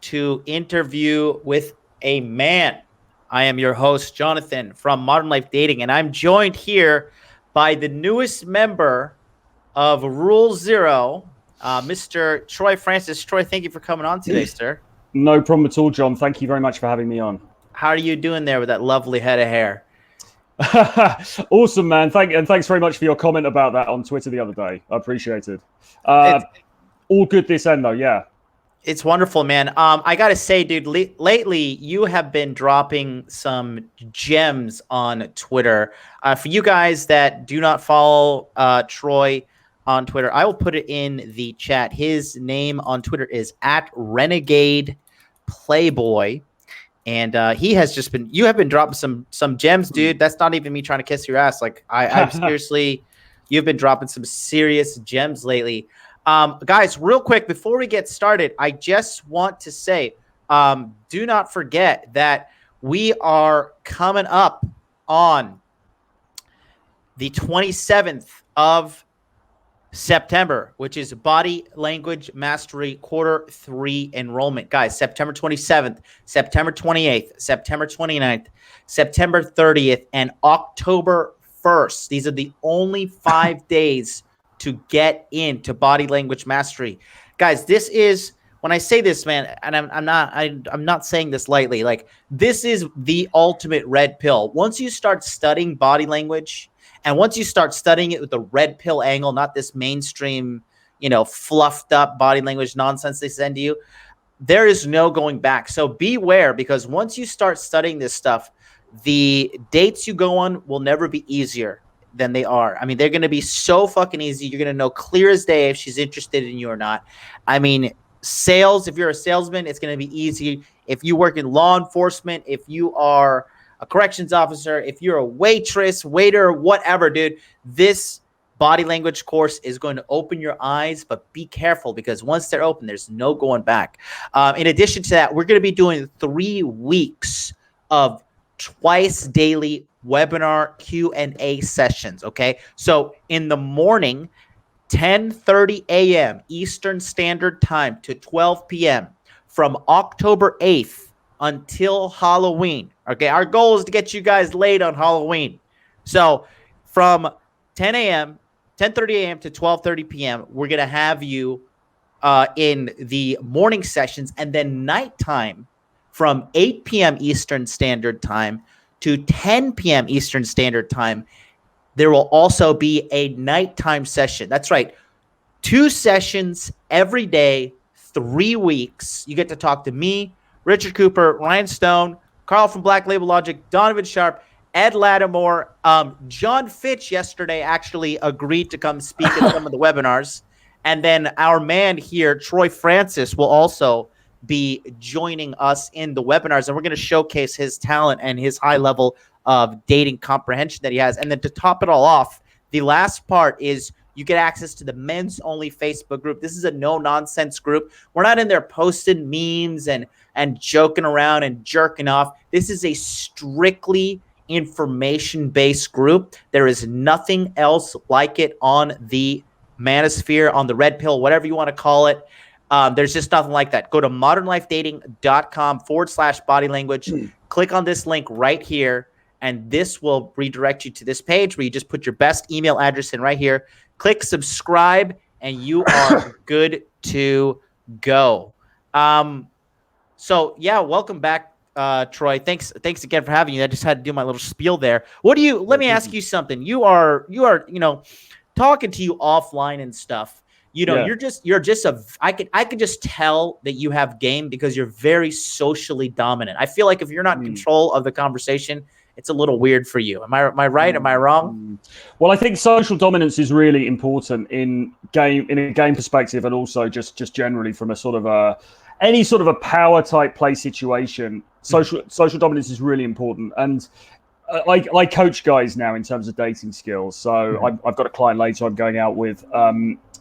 To interview with a man. I am your host, Jonathan from Modern Life Dating, and I'm joined here by the newest member of Rule Zero, Mr. Troy Francis. Troy, thank you for coming on today, sir. No problem at all, John. Thank you very much for having me on. How are you doing there with that lovely head of hair? Awesome, man. Thanks very much for your comment about that on Twitter the other day. I appreciate it. All good this end, though, yeah. It's wonderful, man. I got to say, dude, lately you have been dropping some gems on Twitter. For you guys that do not follow Troy on Twitter, I will put it in the chat. His name on Twitter is @RenegadePlayboy. And you have been dropping some gems, dude. That's not even me trying to kiss your ass. Like I'm seriously, you've been dropping some serious gems lately. Guys, real quick, before we get started, I just want to say, do not forget that we are coming up on the 27th of September, which is Body Language Mastery Quarter 3 enrollment. Guys, September 27th, September 28th, September 29th, September 30th, and October 1st. These are the only 5 days to get into Body Language Mastery. Guys, this is, when I say this, man, and I'm not saying this lightly, like this is the ultimate red pill. Once you start studying body language, and once you start studying it with the red pill angle, not this mainstream, fluffed up body language nonsense they send you, there is no going back. So beware, because once you start studying this stuff, the dates you go on will never be easier than they are. I mean, they're going to be so fucking easy. You're going to know clear as day if she's interested in you or not. I mean, sales, if you're a salesman, it's going to be easy. If you work in law enforcement, if you are a corrections officer, if you're a waitress, waiter, whatever, dude, this body language course is going to open your eyes, but be careful because once they're open, there's no going back. In addition to that, we're going to be doing 3 weeks of twice daily webinar Q&A sessions, okay? So in the morning, 10:30 a.m. Eastern Standard Time to 12 p.m. from October 8th until Halloween. Okay, our goal is to get you guys laid on Halloween. So from 10:30 a.m. to 12:30 p.m., we're going to have you in the morning sessions, and then nighttime from 8 p.m. Eastern Standard Time to 10 p.m. Eastern Standard Time. There will also be a nighttime session. That's right. 2 sessions every day, 3 weeks. You get to talk to me, Richard Cooper, Ryan Stone, Carl from Black Label Logic, Donovan Sharp, Ed Lattimore. John Fitch yesterday actually agreed to come speak at some of the webinars. And then our man here, Troy Francis, will also be joining us in the webinars. And we're going to showcase his talent and his high level of dating comprehension that he has. And then to top it all off, the last part is you get access to the men's only Facebook group. This is a no nonsense group. We're not in there posting memes and joking around and jerking off. This is a strictly information-based group. There is nothing else like it on the manosphere, on the red pill, whatever you want to call it. There's just nothing like that. Go to modernlifedating.com/body language. Click on this link right here, and this will redirect you to this page where you just put your best email address in right here. Click subscribe, and you are good to go. So yeah, welcome back, Troy. Thanks again for having you. I just had to do my little spiel there. Let me ask you something. You are, talking to you offline and stuff. You're just I could just tell that you have game because you're very socially dominant. I feel like if you're not in control of the conversation, it's a little weird for you. Am I right? Am I wrong? Well, I think social dominance is really important in a game perspective, and also just generally from a sort of any sort of a power type play situation. Social dominance is really important, and I coach guys now in terms of dating skills. So I've got a client later I'm going out with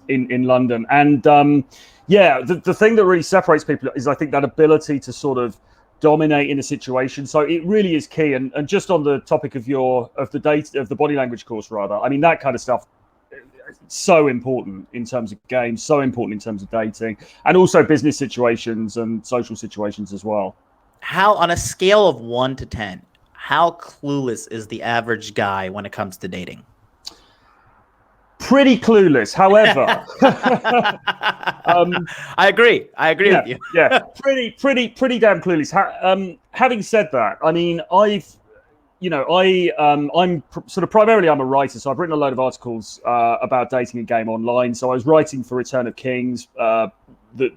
in London, and the thing that really separates people is I think that ability to sort of dominate in a situation. So it really is key. And just on the topic of the body language course, rather, I mean, that kind of stuff, so important in terms of games, so important in terms of dating, and also business situations and social situations as well. How, on a scale of 1 to 10, how clueless is the average guy when it comes to dating? Pretty clueless. However, I agree. I agree yeah, with you. yeah, pretty damn clueless. Having said that, I mean, I'm sort of primarily I'm a writer, so I've written a load of articles about dating and game online. So I was writing for Return of Kings, the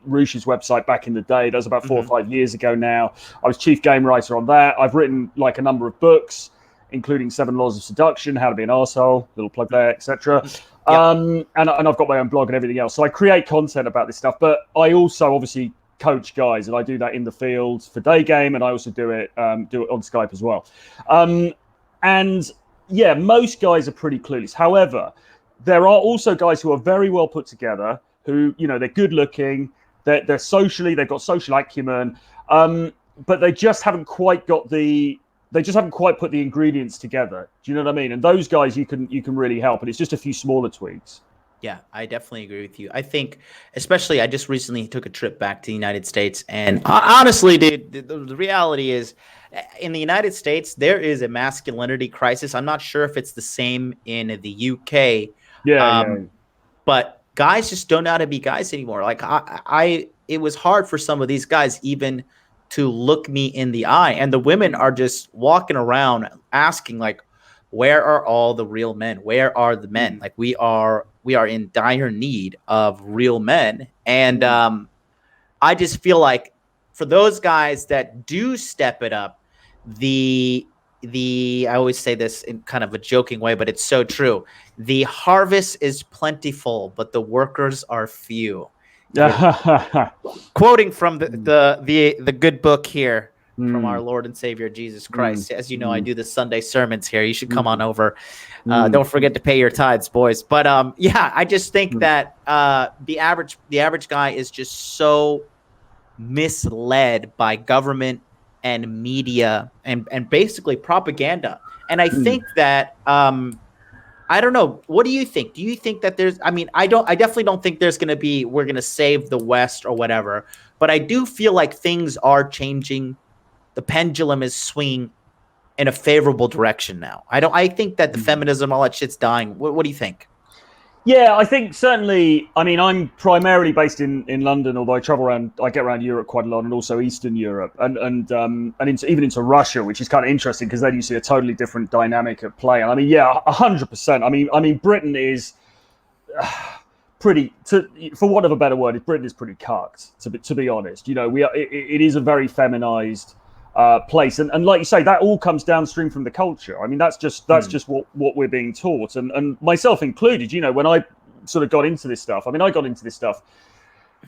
Rush's website back in the day. That was about 4 or 5 years ago now. I was chief game writer on that. I've written like a number of books, including 7 Laws of Seduction, How to Be an Arsehole, little plug there, etc. And I've got my own blog and everything else. So I create content about this stuff, but I also obviously coach guys, and I do that in the field for day game, and I also do it on Skype as well. And yeah, most guys are pretty clueless. However, there are also guys who are very well put together, who, you know, they're good looking, they've got social acumen, but they just haven't quite put the ingredients together. Do you know what I mean? And those guys you can really help, and it's just a few smaller tweaks. Yeah, I definitely agree with you. I think, especially, I just recently took a trip back to the United States, and honestly, dude, the reality is, in the United States, there is a masculinity crisis. I'm not sure if it's the same in the UK. Yeah. But guys just don't know how to be guys anymore. Like it was hard for some of these guys even to look me in the eye, and the women are just walking around asking, like, where are all the real men? Where are the men? Like, we are in dire need of real men. And I just feel like for those guys that do step it up, I always say this in kind of a joking way, but it's so true. The harvest is plentiful, but the workers are few. Quoting from the good book here from our Lord and Savior Jesus Christ. As you know, I do the Sunday sermons here. You should come on over. Don't forget to pay your tithes, boys. But yeah, I just think that the average guy is just so misled by government and media and basically propaganda. And I think that I don't know. What do you think? Do you think that I definitely don't think we're going to save the West or whatever, but I do feel like things are changing. The pendulum is swinging in a favorable direction now. I think that the feminism, all that shit's dying. What do you think? Yeah, I think certainly. I mean, I'm primarily based in London, although I get around Europe quite a lot, and also Eastern Europe, and even into Russia, which is kind of interesting because then you see a totally different dynamic at play. And I mean, yeah, 100%. I mean, Britain is pretty, for want of a better word, Britain is pretty cucked. To be honest, you know, it is a very feminized place, and like you say, that all comes downstream from the culture. I mean, that's just what we're being taught, and myself included. You know, when I sort of got into this stuff, I mean, I got into this stuff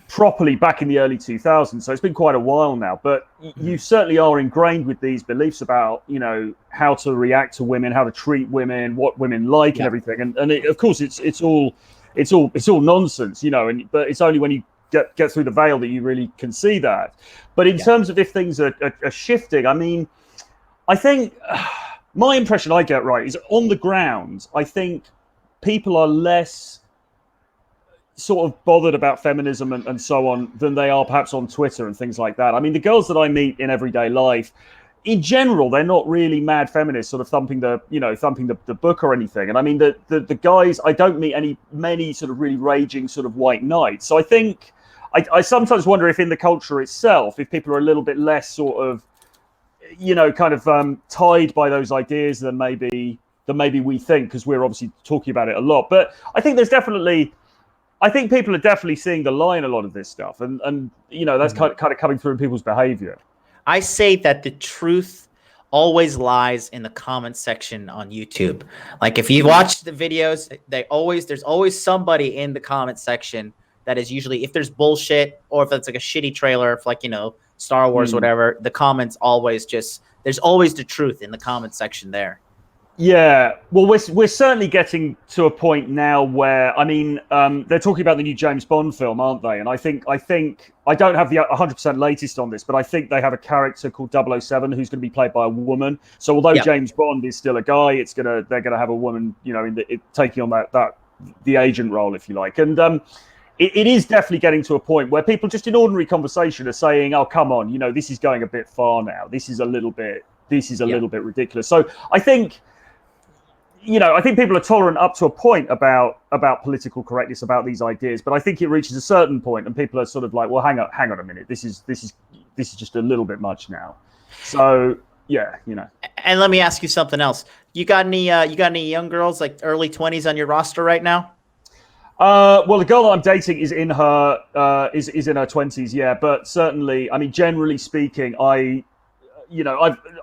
properly back in the early 2000s, so it's been quite a while now. But you certainly are ingrained with these beliefs about, you know, how to react to women, how to treat women, what women like, and everything. And of course, it's all nonsense, you know. But it's only when you get through the veil that you really can see that. But in terms of if things are shifting, I mean, I think my impression I get right is on the ground, I think people are less sort of bothered about feminism and so on than they are perhaps on Twitter and things like that. I mean, the girls that I meet in everyday life, in general, they're not really mad feminists, sort of thumping the book or anything. And I mean, the guys, I don't meet many sort of really raging sort of white knights. So I think I sometimes wonder if in the culture itself, if people are a little bit less sort of, you know, kind of tied by those ideas than maybe we think, because we're obviously talking about it a lot. But I think I think people are definitely seeing the lie in a lot of this stuff, and you know, that's kind of coming through in people's behavior. I say that the truth always lies in the comment section on YouTube. Like, if you watch the videos, there's always somebody in the comment section that is usually, if there's bullshit or if it's like a shitty trailer, if, like, you know, Star Wars, whatever, the comments there's always the truth in the comment section there. Yeah, well, we're certainly getting to a point now where, I mean, they're talking about the new James Bond film, aren't they? And I think I don't have the 100% latest on this, but I think they have a character called 007 who's going to be played by a woman. So although James Bond is still a guy, they're going to have a woman, you know, taking on the agent role, if you like. And it is definitely getting to a point where people just in ordinary conversation are saying, "Oh, come on, this is going a bit far now. This is a little bit ridiculous." So I think people are tolerant up to a point about political correctness, about these ideas, but I think it reaches a certain point and people are sort of like, well, hang on a minute, this is just a little bit much now. So yeah, And let me ask you something else. You got any young girls like early 20s on your roster right now? Well, the girl that I'm dating is in her is in her 20s, yeah. But certainly, I mean, generally speaking, I've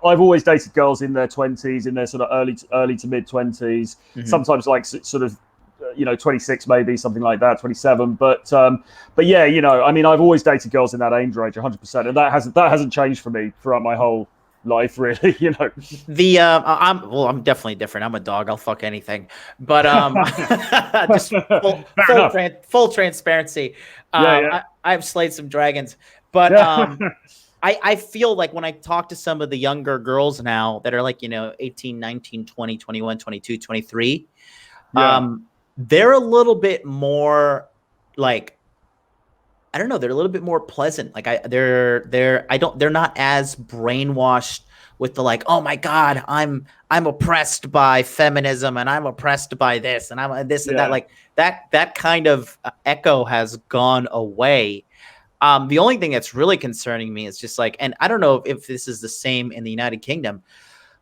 always dated girls in their 20s, in their sort of early to mid 20s. Sometimes like sort of 26 maybe, something like that, 27. But yeah, I mean, I've always dated girls in that age range, 100%, and that hasn't changed for me throughout my whole life, really. I'm definitely different. I'm a dog. I'll fuck anything. But just full transparency. I've slayed some dragons, but I feel like when I talk to some of the younger girls now that are like 18, 19, 20, 21, 22, 23, they're a little bit more like, I don't know, they're a little bit more pleasant. Like they're not as brainwashed with the like, oh my God, I'm oppressed by feminism and I'm oppressed by this and I'm this and that. Like that kind of echo has gone away. The only thing that's really concerning me is just like, and I don't know if this is the same in the United Kingdom,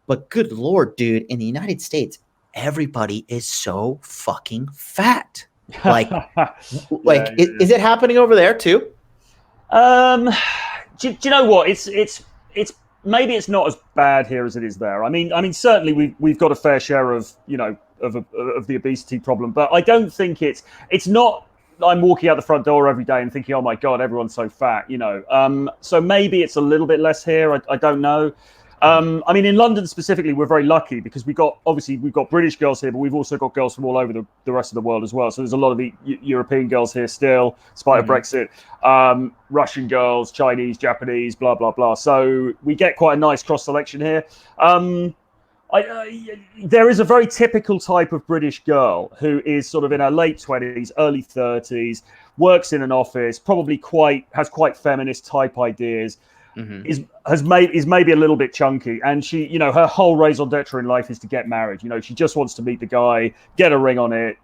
but good Lord, dude, in the United States, everybody is so fucking fat. Like, is it happening over there too? Do you know what? It's maybe it's not as bad here as it is there. I mean, certainly we've got a fair share of of the obesity problem, but I don't think it's not. I'm walking out the front door every day and thinking, oh my God, everyone's so fat, So maybe it's a little bit less here. I don't know. I mean, in London specifically, we're very lucky because we've got British girls here, but we've also got girls from all over the rest of the world as well. So there's a lot of the European girls here still, despite Brexit, Russian girls, Chinese, Japanese, blah, blah, blah. So we get quite a nice cross selection here. There is a very typical type of British girl who is sort of in her late 20s, early 30s, works in an office, probably has quite feminist type ideas. Is maybe a little bit chunky, and she, her whole raison d'etre in life is to get married. She just wants to meet the guy, get a ring on it,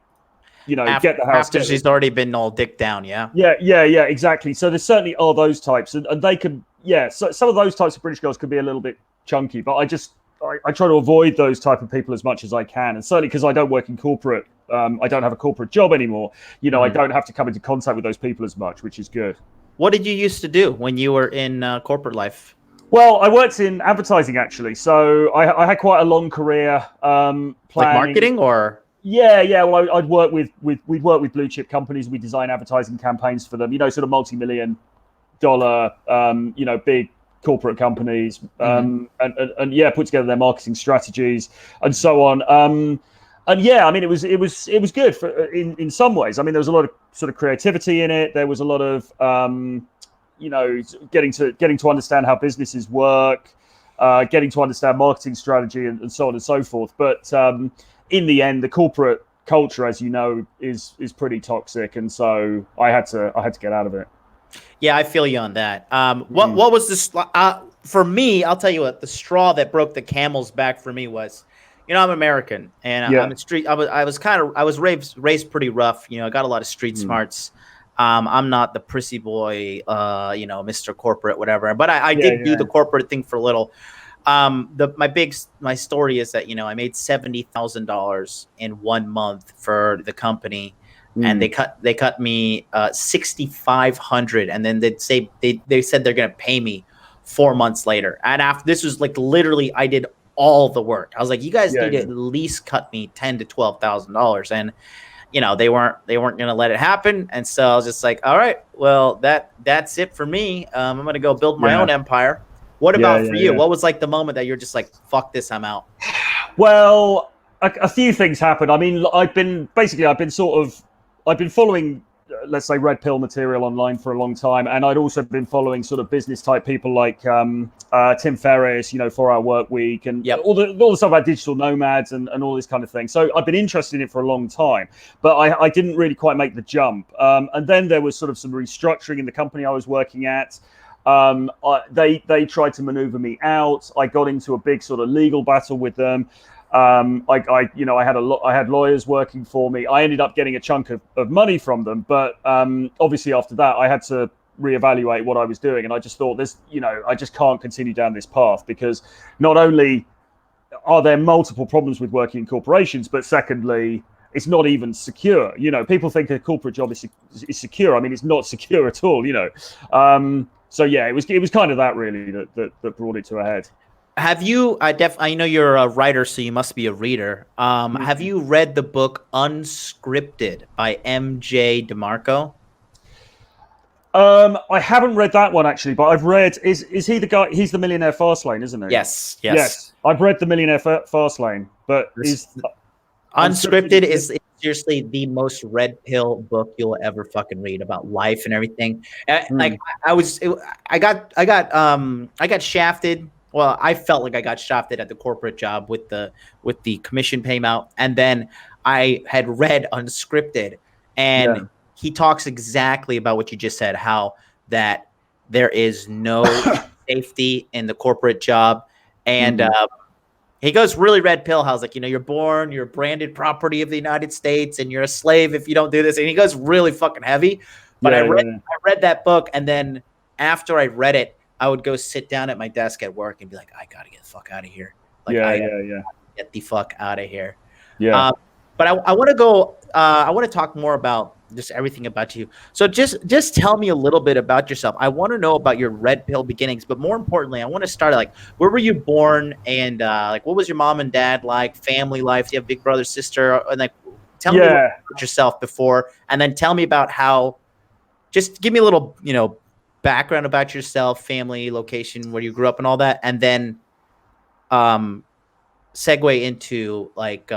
get the house. After she's already been all dicked down, yeah, exactly. So there certainly are those types, and they can, so some of those types of British girls can be a little bit chunky, but I try to avoid those type of people as much as I can, and certainly because I don't work in corporate, I don't have a corporate job anymore. I don't have to come into contact with those people as much, which is good. What did you used to do when you were in corporate life? Well, I worked in advertising actually, so I had quite a long career. Like marketing, or yeah. Well, we'd work with blue chip companies. We design advertising campaigns for them. Sort of multi-million-dollar, big corporate companies, and put together their marketing strategies and so on. And yeah, I mean, it was good in some ways. I mean, there was a lot of sort of creativity in it. There was a lot of getting to understand how businesses work, getting to understand marketing strategy, and so on and so forth. But in the end, the corporate culture, as you know, is pretty toxic, and so I had to get out of it. Yeah, I feel you on that. What was this for me? I'll tell you what, the straw that broke the camel's back for me was, I'm American, and I'm a street. I was raised pretty rough. I got a lot of street smarts. I'm not the prissy boy, Mr. Corporate, whatever. But I did do the corporate thing for a little. My story is that I made $70,000 in 1 month for the company, and they cut me $6,500, and then they said they're gonna pay me 4 months later. And after this was like literally, I did all the work. I was like, you guys need to at least cut me $10,000 to $12,000, and they weren't gonna let it happen. And so I was just like, all right, well that's it for me. I'm gonna go build my own empire. What about for you? What was like the moment that you're just like, fuck this, I'm out? Well, a few things happened. I mean, I've been following let's say, red pill material online for a long time, and I'd also been following sort of business type people like Tim Ferriss, 4 Hour Work Week, and all the stuff about digital nomads and all this kind of thing. So I've been interested in it for a long time, but I didn't really quite make the jump. And then there was sort of some restructuring in the company I was working at. They tried to maneuver me out. I got into a big sort of legal battle with them. I had lawyers working for me. I ended up getting a chunk of money from them, but obviously after that, I had to reevaluate what I was doing, and I just thought I just can't continue down this path, because not only are there multiple problems with working in corporations, but secondly, it's not even secure. People think a corporate job is secure. I mean, it's not secure at all. So yeah, it was kind of that really that brought it to a head. Have you? I know you're a writer, so you must be a reader. Have you read the book Unscripted by M.J. DeMarco? I haven't read that one actually, but I've read. Is he the guy? He's the Millionaire Fastlane, isn't he? Yes. I've read the Millionaire Fastlane, but Unscripted is seriously the most red pill book you'll ever fucking read about life and everything. Like I got shafted. Well, I felt like I got shafted at the corporate job with the commission payout, and then I had read Unscripted, and he talks exactly about what you just said, how that there is no safety in the corporate job, and he goes really red pill. How's like, you're branded property of the United States, and you're a slave if you don't do this, and he goes really fucking heavy. But I read that book, and then after I read it, I would go sit down at my desk at work and be like, I gotta get the fuck out of here. Like, get the fuck out of here. Yeah. But I want to go. I want to talk more about just everything about you. So just tell me a little bit about yourself. I want to know about your red pill beginnings, but more importantly, I want to start like, where were you born, and like, what was your mom and dad like? Family life? Do you have big brother, sister? And like, tell me about yourself before, and then tell me about how. Just give me a little, background about yourself, family, location, where you grew up, and all that, and then segue into like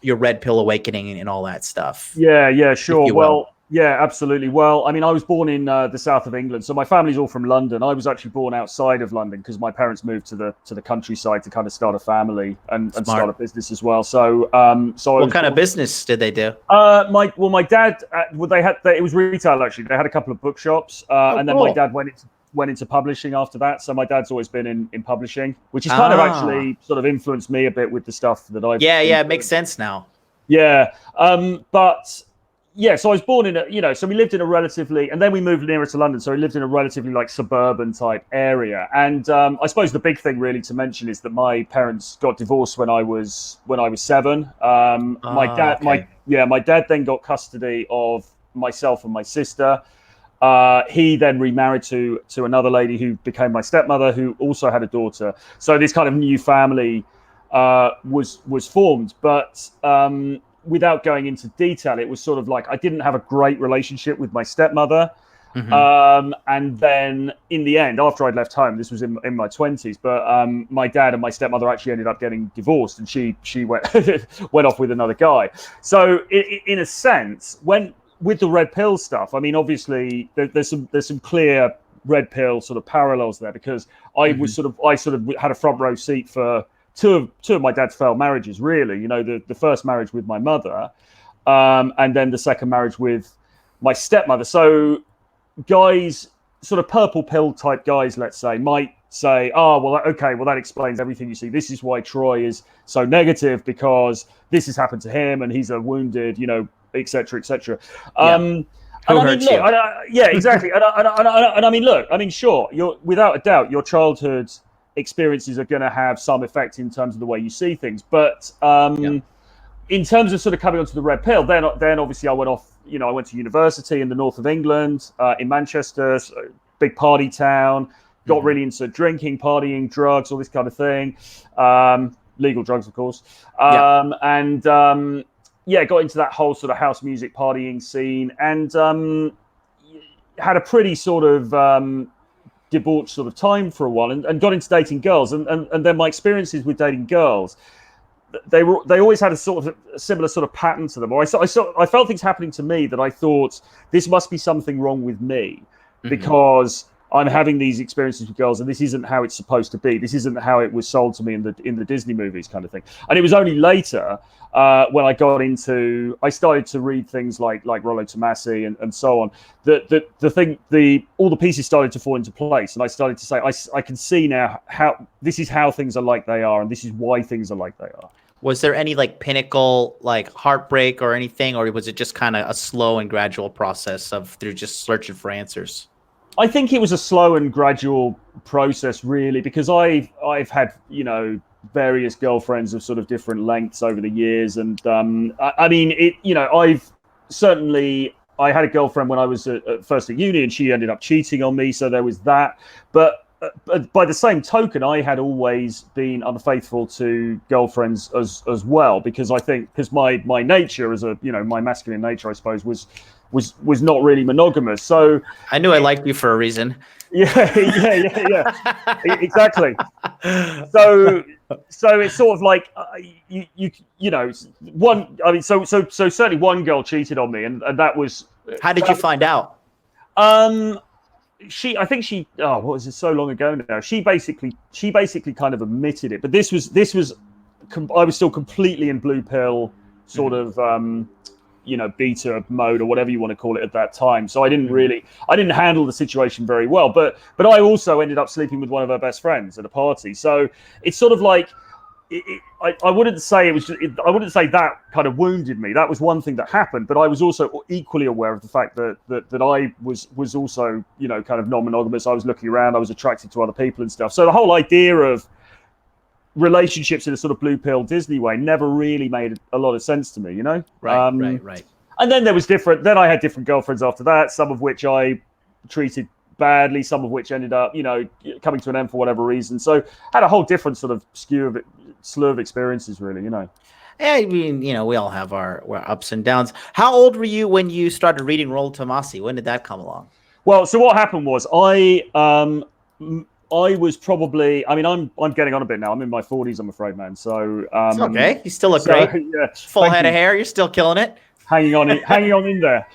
your red pill awakening and all that stuff. Yeah, sure. Well, yeah, absolutely. Well, I mean, I was born in the south of England, so my family's all from London. I was actually born outside of London because my parents moved to the countryside to kind of start a family and start a business as well. So, what kind of business did they do? My dad, it was retail actually. They had a couple of bookshops, and then my dad went into publishing after that. So my dad's always been in publishing, which has kind of actually sort of influenced me a bit with the stuff that I've. Yeah, it makes sense now. Yeah, but. Yeah, so I was born in so we lived in a relatively, and then we moved nearer to London, so we lived in a relatively like suburban type area. And I suppose the big thing really to mention is that my parents got divorced when I was 7. My dad then got custody of myself and my sister. He then remarried to another lady who became my stepmother, who also had a daughter. So this kind of new family was formed, but. Without going into detail, it was sort of like I didn't have a great relationship with my stepmother. And then in the end, after I'd left home, this was in my 20s, but my dad and my stepmother actually ended up getting divorced, and she went went off with another guy. So in a sense, with the red pill stuff, I mean, obviously there's some clear red pill sort of parallels there, because I sort of had a front row seat for two of my dad's failed marriages, really. The first marriage with my mother, and then the second marriage with my stepmother. So guys, sort of purple pill type guys, let's say, might say, that explains everything you see. This is why Troy is so negative, because this has happened to him and he's a wounded, et cetera, et cetera. And I mean, look, exactly. And I mean, look, I mean, sure, without a doubt, your childhood experiences are going to have some effect in terms of the way you see things, but in terms of sort of coming onto the red pill, then obviously I went off. I went to university in the north of England, in Manchester, big party town. Got really into drinking, partying, drugs, all this kind of thing. Legal drugs, of course. And got into that whole sort of house music partying scene, and had a pretty sort of debauched sort of time for a while, and got into dating girls, and then my experiences with dating girls, they always had a sort of a similar sort of pattern to them. Or I felt things happening to me that I thought this must be something wrong with me because I'm having these experiences with girls, and this isn't how it's supposed to be. This isn't how it was sold to me in the Disney movies, kind of thing. And it was only later when I started to read things like Rollo Tomasi and so on, that all the pieces started to fall into place, and I started to say, I can see now how this is how things are like they are, and this is why things are like they are. Was there any like pinnacle, like heartbreak or anything, or was it just kind of a slow and gradual process through just searching for answers? I think it was a slow and gradual process, really, because I've had, various girlfriends of sort of different lengths over the years, and I mean, I had a girlfriend when I was first at uni, and she ended up cheating on me, so there was that. But by the same token, I had always been unfaithful to girlfriends as well, because my nature as my masculine nature, I suppose, was not really monogamous. So I knew I liked you for a reason. Yeah, exactly. So it's sort of like one. I mean, so certainly one girl cheated on me, and that was. How did you find out? I think she. Oh, what was it? So long ago now. She basically kind of admitted it, but this was. I was still completely in blue pill sort of. Beta mode or whatever you want to call it at that time. So I didn't handle the situation very well, but I also ended up sleeping with one of her best friends at a party. So it's sort of like, I wouldn't say I wouldn't say that kind of wounded me. That was one thing that happened, but I was also equally aware of the fact that I was also, kind of non-monogamous. I was looking around, I was attracted to other people and stuff. So the whole idea of relationships in a sort of blue pill Disney way never really made a lot of sense to me, Right. And then then I had different girlfriends after that, some of which I treated badly, some of which ended up, coming to an end for whatever reason. So had a whole different sort of slew of experiences, really, Yeah, I mean, we all have our ups and downs. How old were you when you started reading Rollo Tomasi? When did that come along? Well, so what happened was I was probably. I mean, I'm getting on a bit now. I'm in my 40s, I'm afraid, man. So it's okay. You still look great. Yeah, full head of hair. You're still killing it. Hanging on in there.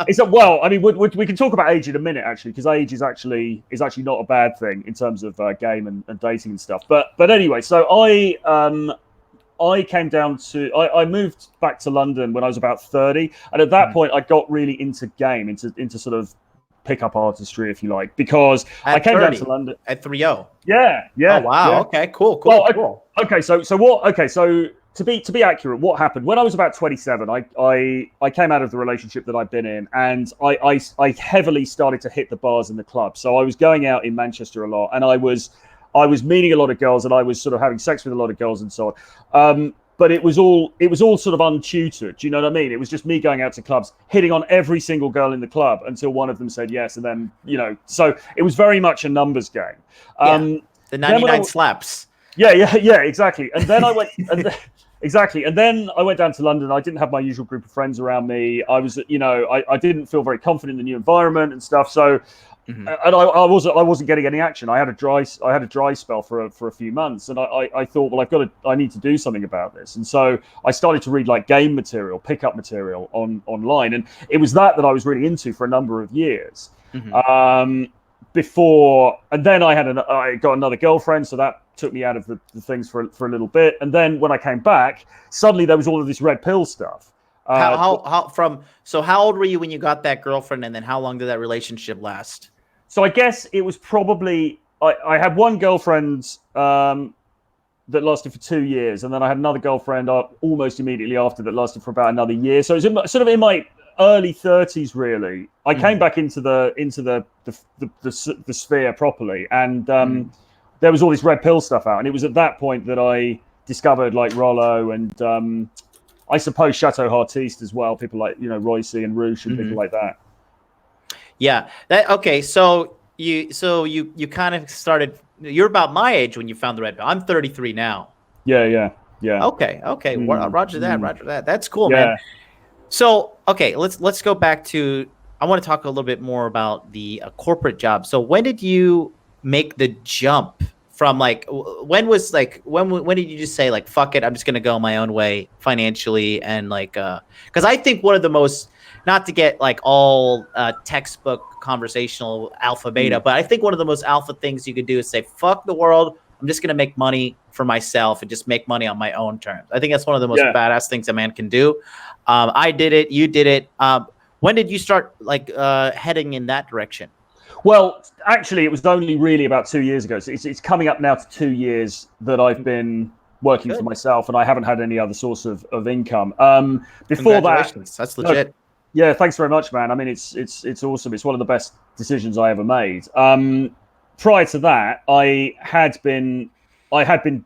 It's well. I mean, we can talk about age in a minute, actually, because age is actually not a bad thing in terms of game and dating and stuff. But anyway, so I came down to. I moved back to London when I was about 30, and at that point, I got really into game, into sort of pickup artistry, if you like, because I came down to London at 3-0. Yeah. Oh wow. Yeah. Okay. Cool. Well, cool. Okay. So what? Okay. So to be accurate, what happened when I was about 27? I came out of the relationship that I'd been in, and I heavily started to hit the bars in the club. So I was going out in Manchester a lot, and I was meeting a lot of girls, and I was sort of having sex with a lot of girls and so on. But it was all sort of untutored. Do you know what I mean? It was just me going out to clubs, hitting on every single girl in the club until one of them said yes, and then so it was very much a numbers game. The 99 slaps. Yeah, exactly. And then I went, and then I went down to London. I didn't have my usual group of friends around me. I was, I didn't feel very confident in the new environment and stuff. So. And I wasn't getting any action. I had a dry spell for a few months, and I thought, well, I need to do something about this. And so I started to read like game material, pickup material online, and it was that I was really into for a number of years. Before, and then I got another girlfriend, so that took me out of the things for a little bit. And then when I came back, suddenly there was all of this red pill stuff. How old were you when you got that girlfriend, and then how long did that relationship last? So I guess it was probably I had one girlfriend that lasted for 2 years, and then I had another girlfriend almost immediately after that lasted for about another year. So it was sort of in my early 30s, really. I came back into the sphere properly, and there was all this red pill stuff out, and it was at that point that I discovered like Rollo and I suppose Chateau Heartiste as well. People like Royce and Roosh and people like that. Yeah. Okay. So you kind of started. You're about my age when you found the red pill. I'm 33 now. Yeah. Okay. Roger that. That's cool, man. So okay, let's go back to. I want to talk a little bit more about the corporate job. So when did you make the jump from like when did you just say like fuck it, I'm just gonna go my own way financially, and like because I think one of the most, not to get like all textbook conversational alpha beta, but I think one of the most alpha things you could do is say fuck the world, I'm just gonna make money for myself and just make money on my own terms. I think that's one of the most badass things a man can do. I did it, you did it. When did you start like heading in that direction? Well, actually, it was only really about 2 years ago. So it's coming up now to 2 years that I've been working for myself, and I haven't had any other source of income. Before that, that's legit. Yeah, thanks very much, man. I mean, it's awesome. It's one of the best decisions I ever made. Prior to that, I had been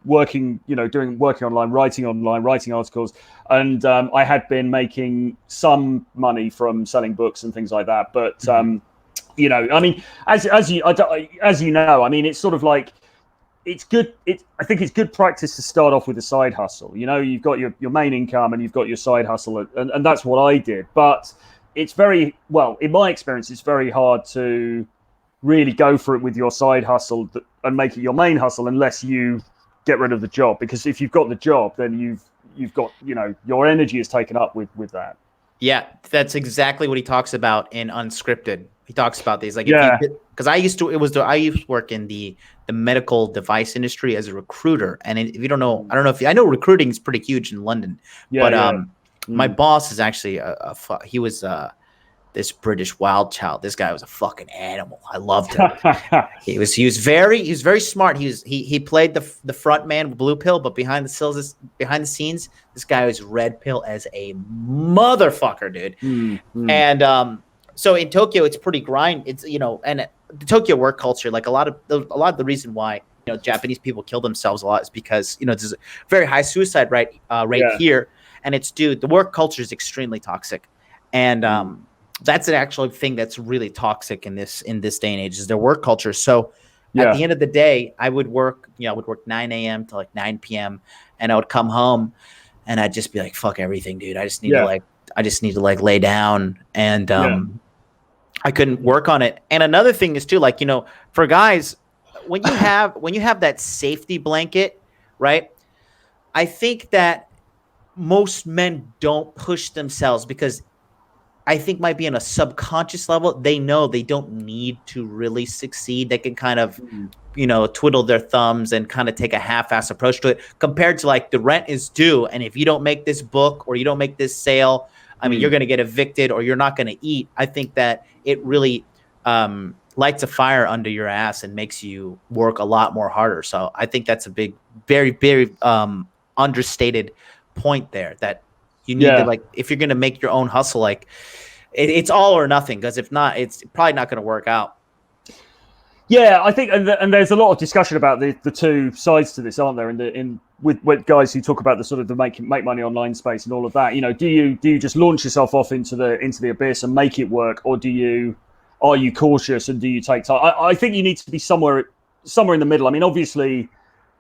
working, working online, writing articles, and I had been making some money from selling books and things like that. But I mean, as you know, I mean, it's sort of like, it's good. I think it's good practice to start off with a side hustle. You've got your main income and you've got your side hustle, and that's what I did. But it's very, well, in my experience, it's very hard to really go for it with your side hustle and make it your main hustle unless you get rid of the job. Because if you've got the job, then you've got, your energy is taken up with that. Yeah, that's exactly what he talks about in Unscripted. He talks about these, like, because I used to work in the medical device industry as a recruiter, and if you don't know, I know recruiting is pretty huge in London, my boss is actually he was this British wild child. This guy was a fucking animal. I loved him. he was very smart. He played the front man with blue pill, but behind the scenes, this guy was red pill as a motherfucker, dude. And so in Tokyo, it's pretty grind. It's and the Tokyo work culture, like a lot of the reason why Japanese people kill themselves a lot is because there's a very high suicide rate here, and it's the work culture is extremely toxic, and that's an actual thing that's really toxic in this day and age is their work culture. So at the end of the day, I would work 9 a.m. to like 9 p.m. and I would come home and I'd just be like, fuck everything, dude. I just need to lay down, and I couldn't work on it. And another thing is too, like, for guys, when you have that safety blanket, right? I think that most men don't push themselves because I think might be on a subconscious level. They know they don't need to really succeed. They can kind of, twiddle their thumbs and kind of take a half-ass approach to it compared to like the rent is due. And if you don't make this book or you don't make this sale, I mean, you're going to get evicted or you're not going to eat. I think that it really lights a fire under your ass and makes you work a lot more harder. So I think that's a big, very, very understated point there, that you need to, like, if you're going to make your own hustle, like it's all or nothing, because if not, it's probably not going to work out. Yeah, I think, and there's a lot of discussion about the two sides to this, aren't there? With guys who talk about the sort of the make money online space and all of that. Do you just launch yourself off into the abyss and make it work, or are you cautious and do you take time? I think you need to be somewhere in the middle. I mean, obviously,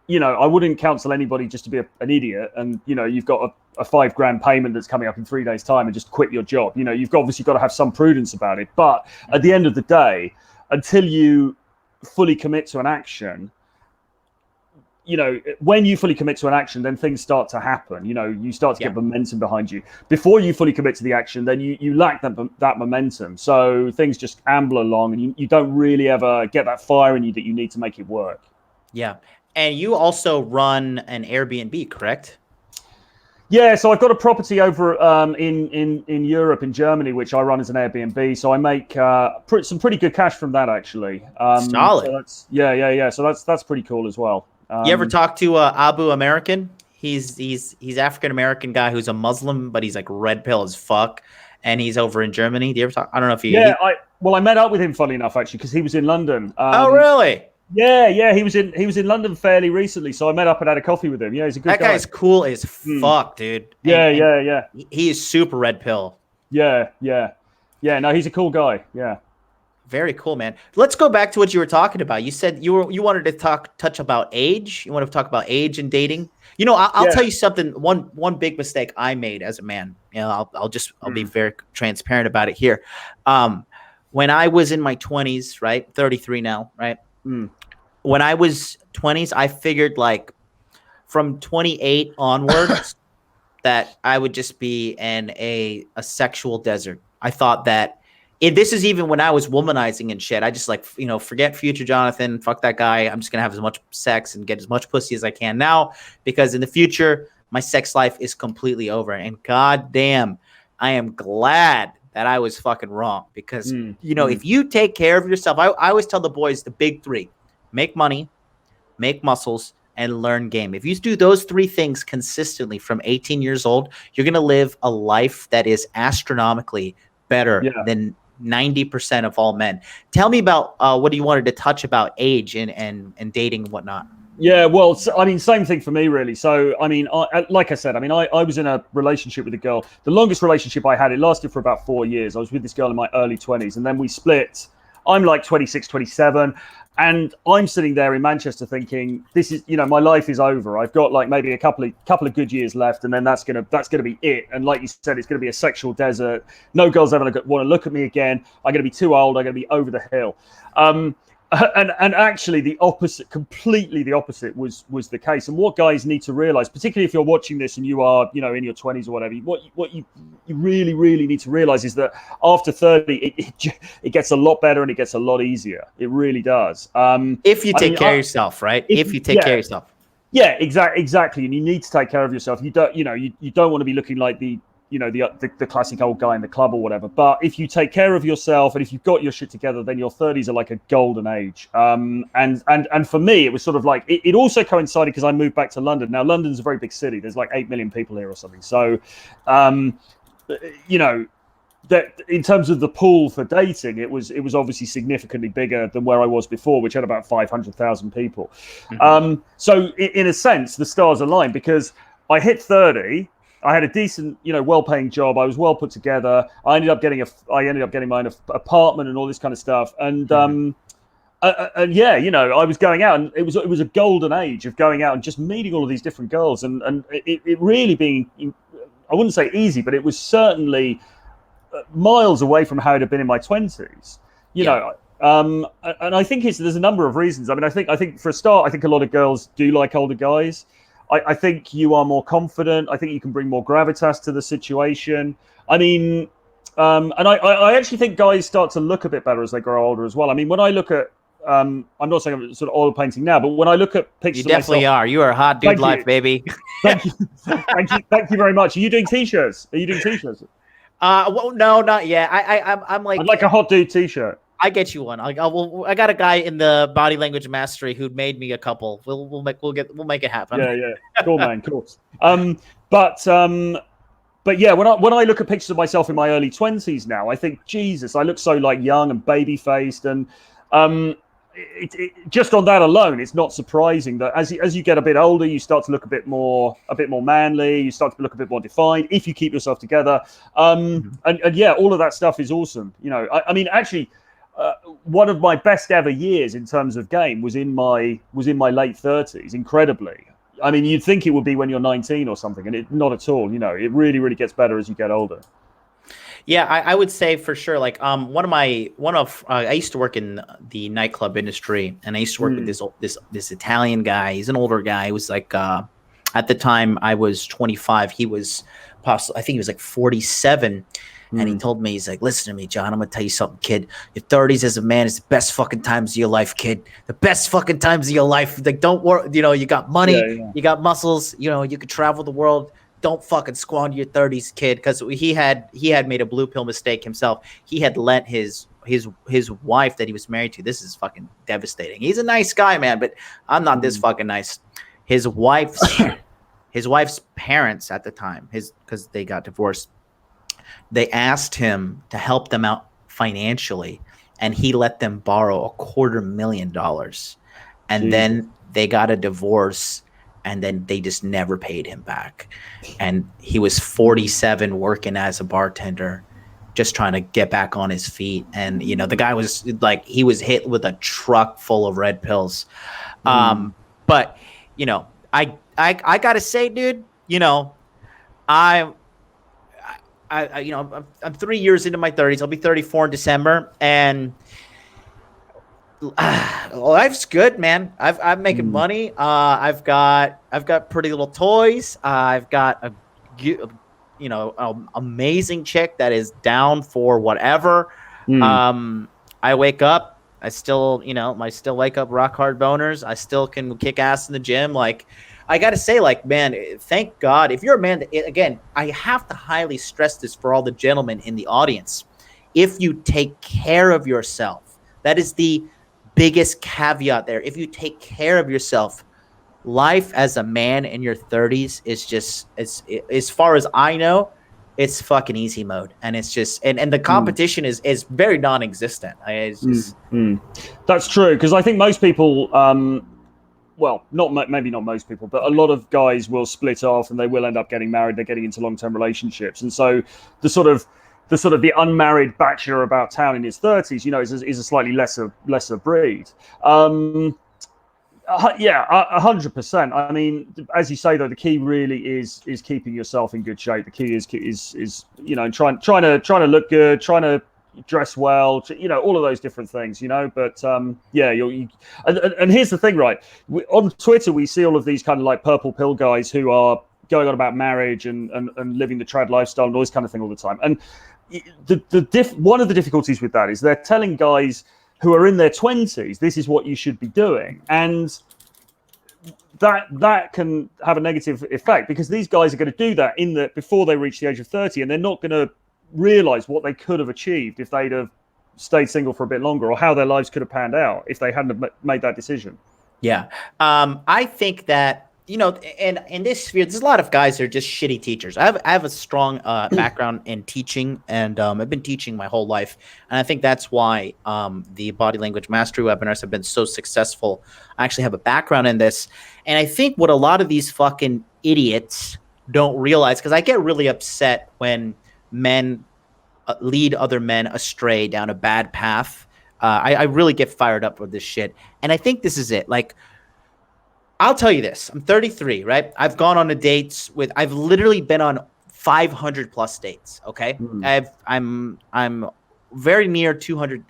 I wouldn't counsel anybody just to be an idiot and you've got a $5,000 payment that's coming up in 3 days' time and just quit your job. You've obviously got to have some prudence about it. But at the end of the day, until you fully commit to an action, when you fully commit to an action, then things start to happen. You start to get momentum behind you. Before you fully commit to the action, then you lack that momentum. So things just amble along, and you don't really ever get that fire in you that you need to make it work. Yeah. And you also run an Airbnb, correct? Yeah, so I've got a property over in Europe, in Germany, which I run as an Airbnb. So I make some pretty good cash from that, actually. Solid. So that's, So that's pretty cool as well. You ever talk to Abu American? He's African American guy who's a Muslim, but he's like red pill as fuck, and he's over in Germany. Do you ever talk? I don't know if you. Yeah, I met up with him, funny enough, actually, because he was in London. Oh, really? Yeah, he was in London fairly recently, so I met up and had a coffee with him. Yeah, he's a good guy. That guy's cool as fuck, dude. Yeah. He is super red pill. Yeah. No, he's a cool guy. Yeah. Very cool, man. Let's go back to what you were talking about. You said you wanted to touch about age. You want to talk about age and dating. I'll tell you something. One big mistake I made as a man. I'll be very transparent about it here. When I was in my 20s, right, 33 now, right. When I was 20s, I figured like from 28 onwards that I would just be in a sexual desert. I thought that this is even when I was womanizing and shit. I just like, forget future Jonathan, fuck that guy. I'm just going to have as much sex and get as much pussy as I can now, because in the future, my sex life is completely over. And goddamn, I am glad that I was fucking wrong, because, if you take care of yourself, I always tell the boys the big three: make money, make muscles, and learn game. If you do those three things consistently from 18 years old, you're going to live a life that is astronomically better than 90% of all men. Tell me about what you wanted to touch about age and dating and whatnot. Yeah, well, I mean, same thing for me, really. So, I mean, like I said, I was in a relationship with a girl. The longest relationship I had, it lasted for about 4 years. I was with this girl in my early 20s, and then we split. I'm like 26, 27. And I'm sitting there in Manchester thinking, this is, my life is over. I've got like maybe a couple of good years left, and then that's gonna be it. And like you said, it's gonna be a sexual desert. No girls ever want to look at me again. I'm gonna be too old. I'm gonna be over the hill. And actually, the opposite, completely the opposite, was the case. And what guys need to realize, particularly if you're watching this and you are, in your 20s or whatever, what you really, really need to realize is that after 30, it gets a lot better and it gets a lot easier. It really does. If you take care of yourself, right? If you take care of yourself. Yeah, exactly. And you need to take care of yourself. You don't, you don't want to be looking like the classic old guy in the club or whatever. But if you take care of yourself and if you've got your shit together, then your 30s are like a golden age. And for me, it was sort of like, it also coincided because I moved back to London. Now, London's a very big city. There's like 8 million people here or something. So, that in terms of the pool for dating, it was obviously significantly bigger than where I was before, which had about 500,000 people. Mm-hmm. So in a sense, the stars aligned because I hit 30. I had a decent, well-paying job. I was well put together. I ended up getting my own apartment and all this kind of stuff. And yeah, I was going out, and it was a golden age of going out and just meeting all of these different girls, and it really being, I wouldn't say easy, but it was certainly miles away from how it had been in my 20s. And I think there's a number of reasons. I mean, I think for a start, I think a lot of girls do like older guys. I think you are more confident. I think you can bring more gravitas to the situation. I mean, and I actually think guys start to look a bit better as they grow older as well. I mean, when I look at, I'm not saying I'm sort of oil painting now, but when I look at pictures, you definitely are. You are a hot dude life, baby. Thank you, thank you very much. Are you doing t-shirts? Well, no, not yet. I'm like, I'd like a hot dude t-shirt. I get you one. I got a guy in the body language mastery who made me a couple. We'll make it happen. Yeah. Cool, man. Cool. But yeah, when I look at pictures of myself in my early 20s now, I think, Jesus, I look so like young and baby faced, and just on that alone, it's not surprising that as you get a bit older, you start to look a bit more manly. You start to look a bit more defined if you keep yourself together. And yeah, all of that stuff is awesome. I mean, actually. One of my best ever years in terms of game was in my late 30s. Incredibly, I mean, you'd think it would be when you're 19 or something, and not at all. It really, really gets better as you get older. Yeah, I would say for sure. Like, I used to work in the nightclub industry, and I used to work with this Italian guy. He's an older guy. He was like, at the time I was 25. He was I think he was like 47. And he told me, he's like, listen to me, John, I'm going to tell you something, kid. Your 30s as a man is the best fucking times of your life, kid. The best fucking times of your life. Like, don't worry, you got money, you got muscles, you could travel the world. Don't fucking squander your 30s, kid. Because he had made a blue pill mistake himself. He had lent his wife that he was married to. This is fucking devastating. He's a nice guy, man, but I'm not this fucking nice. His wife's parents at the time, because they got divorced, they asked him to help them out financially, and he let them borrow $250,000. And then they got a divorce, and then they just never paid him back. And he was 47 working as a bartender, just trying to get back on his feet. And, the guy was like, he was hit with a truck full of red pills. But, I got to say, dude, I'm 3 years into my 30s. I'll be 34 in December, and Life's good, man. I'm making money. I've got pretty little toys. I've got a amazing chick that is down for whatever. Mm. I wake up. I still, I still wake up rock hard boners. I still can kick ass in the gym. Like, I got to say, like, man, thank God. If you're a man, again, I have to highly stress this for all the gentlemen in the audience. If you take care of yourself, that is the biggest caveat there. If you take care of yourself, life as a man in your 30s is just, as far as I know, it's fucking easy mode, and it's just and the competition is very non-existent. It's just That's true, because I think most people, well, maybe not most people, but a lot of guys will split off and they will end up getting married. They're getting into long-term relationships, and so the unmarried bachelor about town in his 30s, is a slightly lesser breed. Yeah, 100%. I mean, as you say though, the key really is keeping yourself in good shape. The key is trying to look good, trying to dress well, all of those different things, But yeah, and here's the thing, right? On Twitter, we see all of these kind of like purple pill guys who are going on about marriage and living the trad lifestyle and all this kind of thing all the time. And one of the difficulties with that is they're telling guys who are in their 20s, this is what you should be doing. And that can have a negative effect, because these guys are going to do that before they reach the age of 30, and they're not going to realize what they could have achieved if they'd have stayed single for a bit longer, or how their lives could have panned out if they hadn't have made that decision. Yeah. I think that, and in this sphere, there's a lot of guys that are just shitty teachers. I have a strong background in teaching, and I've been teaching my whole life. And I think that's why the body language mastery webinars have been so successful. I actually have a background in this. And I think what a lot of these fucking idiots don't realize, because I get really upset when men lead other men astray down a bad path. I really get fired up with this shit. And I think this is it. Like, I'll tell you this. I'm 33, right? I've gone on I've literally been on 500 plus dates. Okay. I'm very near 200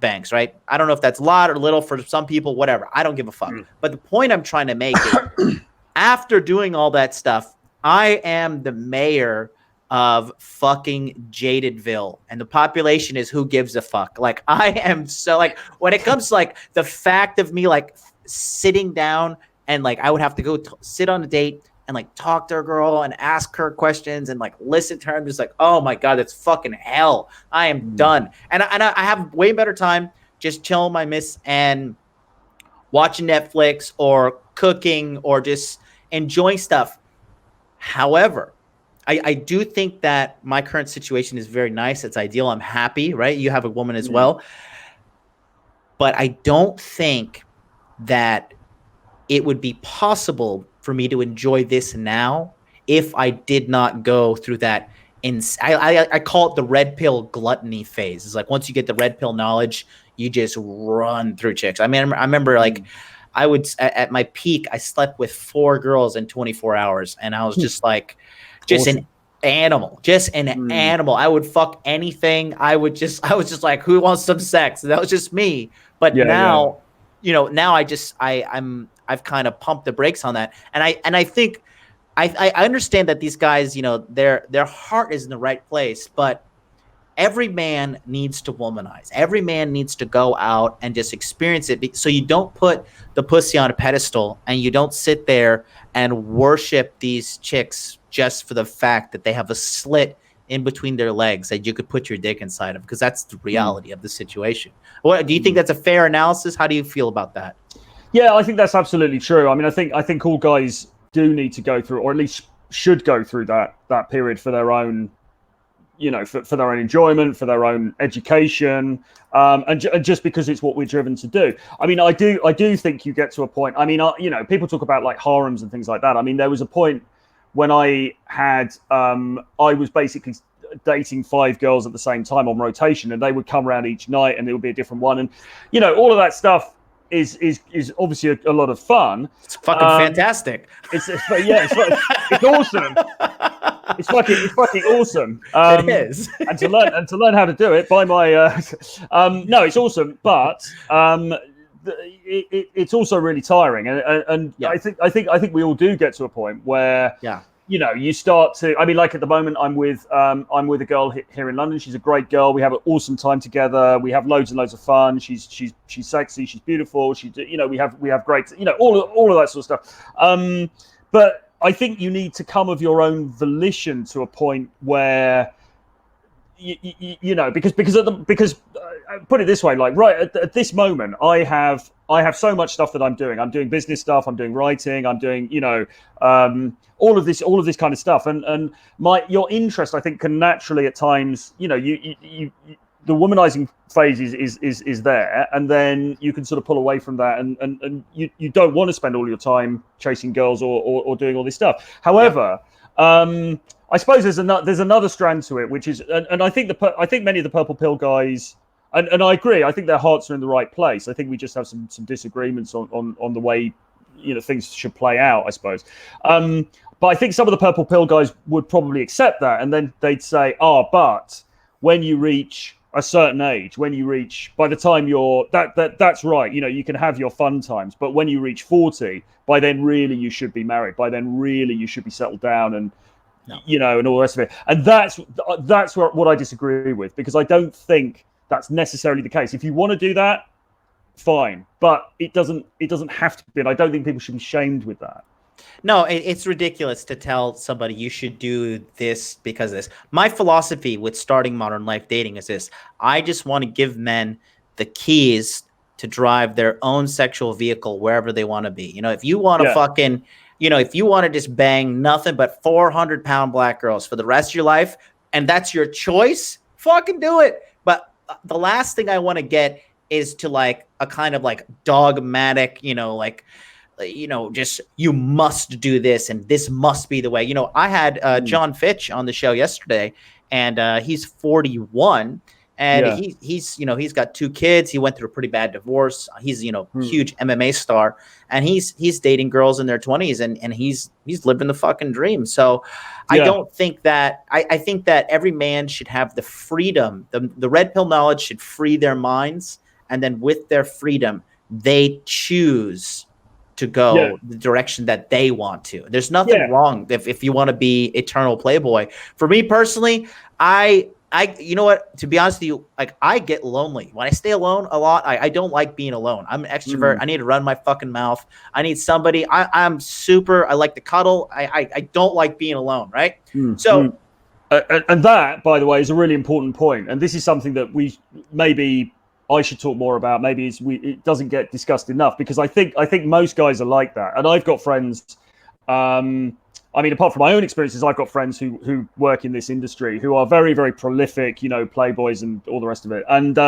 banks, right? I don't know if that's a lot or little for some people, whatever. I don't give a fuck. But the point I'm trying to make is, after doing all that stuff, I am the mayor of fucking Jadedville, and the population is who gives a fuck. Like, I am so, like, when it comes to like the fact of me like sitting down and like I would have to go sit on a date and like talk to a girl and ask her questions and like listen to her, I'm just like, oh my god, that's fucking hell. I am done. And I have way better time just chilling my miss and watching Netflix or cooking or just enjoying stuff. However, I do think that my current situation is very nice. It's ideal. I'm happy, right? You have a woman as well. But I don't think that it would be possible for me to enjoy this now if I did not go through that. I call it the red pill gluttony phase. It's like, once you get the red pill knowledge, you just run through chicks. I mean, I remember like I would, at my peak, I slept with 4 girls in 24 hours. And I was just like, an animal, animal. I would fuck anything. I was just like, who wants some sex? And that was just me. But now, now I've kind of pumped the brakes on that. And I think I understand that these guys, their heart is in the right place, but every man needs to womanize. Every man needs to go out and just experience it. So you don't put the pussy on a pedestal, and you don't sit there and worship these chicks just for the fact that they have a slit in between their legs that you could put your dick inside of, because that's the reality of the situation. What do you think? That's a fair analysis? How do you feel about that? Yeah, I think that's absolutely true. I mean, I think all guys do need to go through, or at least should go through that period for their own, for their own enjoyment, for their own education, and just because it's what we're driven to do. I mean, I do think you get to a point. I mean, people talk about like harems and things like that. I mean, there was a point when I was basically dating 5 girls at the same time on rotation, and they would come around each night, and it would be a different one, and all of that stuff is obviously a lot of fun. It's fucking fantastic. It's awesome. it's fucking awesome. It is. And to learn how to do it by my no, it's awesome, but it's also really tiring, and Yeah. I think we all do get to a point where Yeah. you know, you start to. I mean, like at the moment, I'm with a girl here in London. She's a great girl. We have an awesome time together. We have loads and loads of fun. She's sexy. She's beautiful. We have great, all of that sort of stuff. But I think you need to come of your own volition to a point where because put it this way, like right at this moment, I have so much stuff that I'm doing. I'm doing business stuff. I'm doing writing. I'm doing all of this kind of stuff. And your interest, I think, can naturally at times, the womanizing phase is there, and then you can sort of pull away from that, and you don't want to spend all your time chasing girls or doing all this stuff. However. Yeah. I suppose there's another strand to it, which is, and I think many of the purple pill guys, and I agree. I think their hearts are in the right place. I think we just have some disagreements on the way things should play out, I suppose. But I think some of the purple pill guys would probably accept that, and then they'd say, but when you reach a certain age, by the time you're that's right, you can have your fun times, but when you reach 40, by then really you should be married. By then really you should be settled down and. No. And all the rest of it. And that's what I disagree with, because I don't think that's necessarily the case. If you want to do that, fine, but it doesn't have to be. And I don't think people should be shamed with that. No, it's ridiculous to tell somebody you should do this because of this. My philosophy with starting modern life dating is this: I just want to give men the keys to drive their own sexual vehicle wherever they want to be. If you want to fucking if you want to just bang nothing but 400-pound black girls for the rest of your life, and that's your choice, fucking do it. But the last thing I want to get is to like a kind of like dogmatic, just you must do this and this must be the way. I had John Fitch on the show yesterday, and he's 41. And he's got 2 kids. He went through a pretty bad divorce. He's huge MMA star, and he's dating girls in their 20s, and he's living the fucking dream. So I don't think that I think that every man should have the freedom. The red pill knowledge should free their minds, and then with their freedom, they choose to go the direction that they want to. There's nothing wrong if you want to be eternal playboy. For me personally, you know what? To be honest with you, like I get lonely when I stay alone a lot. I don't like being alone. I'm an extrovert. I need to run my fucking mouth. I need somebody. I like to cuddle. I don't like being alone. Right. So, and that, by the way, is a really important point. And this is something that I should talk more about. Maybe it doesn't get discussed enough, because I think most guys are like that. And I've got friends. Apart from my own experiences, I've got friends who work in this industry who are very, very prolific, playboys and all the rest of it. And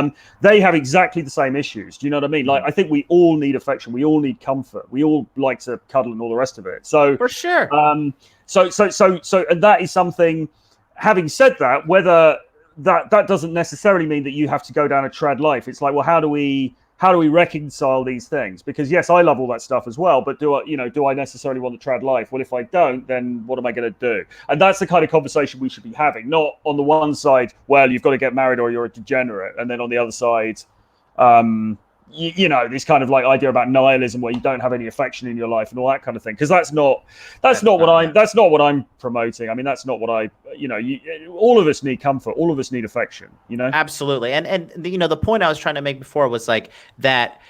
they have exactly the same issues. Do you know what I mean? Like, I think we all need affection. We all need comfort. We all like to cuddle and all the rest of it. So for sure. So and that is something. Having said that, whether that doesn't necessarily mean that you have to go down a trad life. It's like, well, how do we reconcile these things? Because yes, I love all that stuff as well, but do I necessarily want the trad life? Well, if I don't, then what am I going to do? And that's the kind of conversation we should be having, not on the one side, well, you've got to get married or you're a degenerate, and then on the other side, this kind of like idea about nihilism where you don't have any affection in your life and all that kind of thing. Because that's not what I'm promoting. I mean, that's not what all of us need comfort. All of us need affection, Absolutely. And the point I was trying to make before was like that,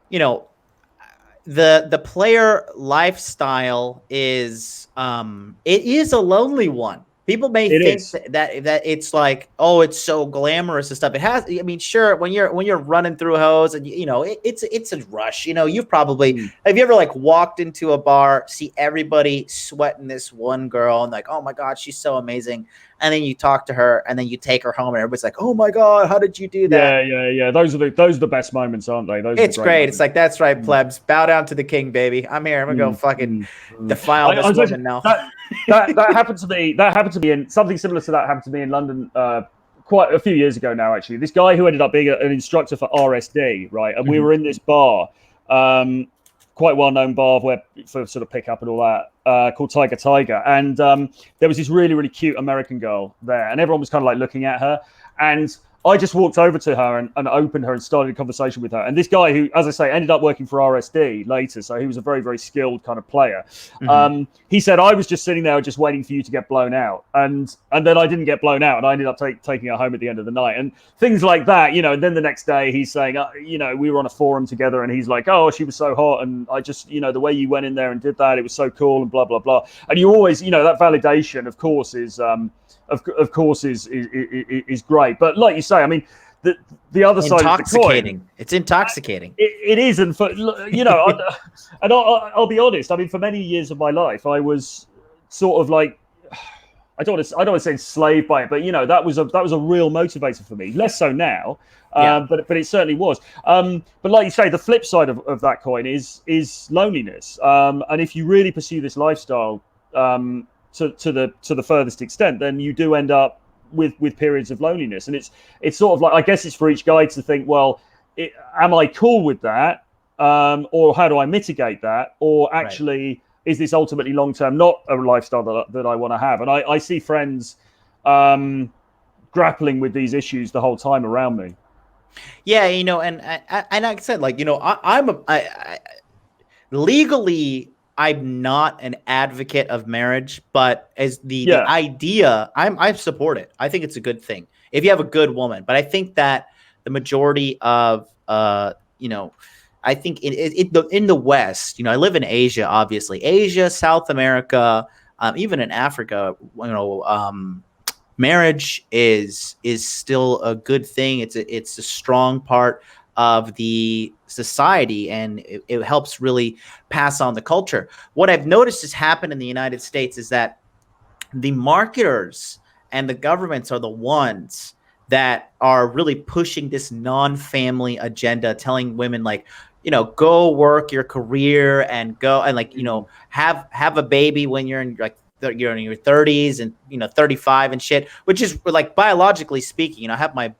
the player lifestyle is, it is a lonely one. People may think that it's like, oh, it's so glamorous and stuff. It has. I mean, sure, when you're running through hoes and it's a rush. You've probably have you ever like walked into a bar, see everybody sweating this one girl and like, oh my god, she's so amazing, and then you talk to her and then you take her home and everybody's like, oh my god, how did you do that? Yeah. Those are the best moments, aren't they? It's great. Moments. It's like, that's right, plebs. Bow down to the king, baby. I'm here. I'm gonna go fucking defile this woman now. That happened to me. That happened to me, and something similar to that happened to me in London quite a few years ago now. Actually, this guy who ended up being an instructor for RSD, right? And we were in this bar, quite well-known bar where for sort of pickup and all that, called Tiger. And there was this really, really cute American girl there, and everyone was kind of like looking at her. And I just walked over to her and opened her and started a conversation with her. And this guy who, as I say, ended up working for RSD later, so he was a very, very skilled kind of player. He said, I was just sitting there just waiting for you to get blown out. And then I didn't get blown out, and I ended up taking her home at the end of the night. And things like that, and then the next day he's saying, we were on a forum together, and he's like, oh, she was so hot. And I just, the way you went in there and did that, it was so cool and blah, blah, blah. And you always, that validation, of course, is... Of course, is great, but like you say, I mean, the other side of the coin, it's intoxicating. It is, and for and I'll be honest. I mean, for many years of my life, I was sort of like, I don't want to say enslaved by it, but that was a real motivator for me. Less so now, but it certainly was. But like you say, the flip side of that coin is loneliness, and if you really pursue this lifestyle. To the furthest extent, then you do end up with periods of loneliness, and it's sort of like, I guess it's for each guy to think, well, am I cool with that, or how do I mitigate that, or actually is this ultimately long term not a lifestyle that I want to have? And I see friends grappling with these issues the whole time around me. Yeah, and like I said, like I'm legally. I'm not an advocate of marriage, but as the idea, I support it. I think it's a good thing if you have a good woman. But I think that the majority of, I think in the West, I live in Asia, obviously, Asia, South America, even in Africa, marriage is still a good thing. It's a strong part of the society, and it helps really pass on the culture. What I've noticed has happened in the United States is that the marketers and the governments are the ones that are really pushing this non-family agenda, telling women like, go work your career and go and like, have a baby when you're in like you're in your 30s and 35 and shit, which is like biologically speaking. I have my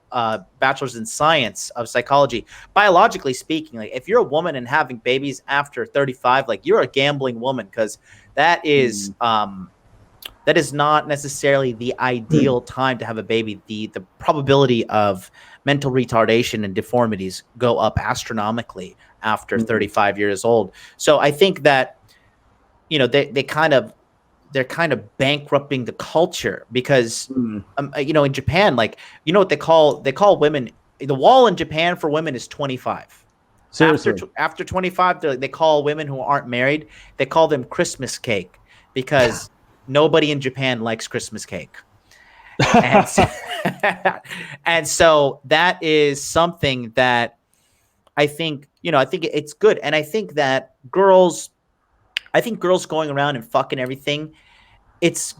bachelor's in science of psychology. Biologically speaking, like if you're a woman and having babies after 35, like you're a gambling woman, because that is not necessarily the ideal time to have a baby. The probability of mental retardation and deformities go up astronomically after 35 years old. So I think that they're kind of bankrupting the culture, because in Japan, like what they call women, the wall in Japan for women is 25. Seriously. After 25, they call women who aren't married, they call them Christmas cake, because nobody in Japan likes Christmas cake. And so that is something that I think it's good. And I think that girls going around and fucking everything, it's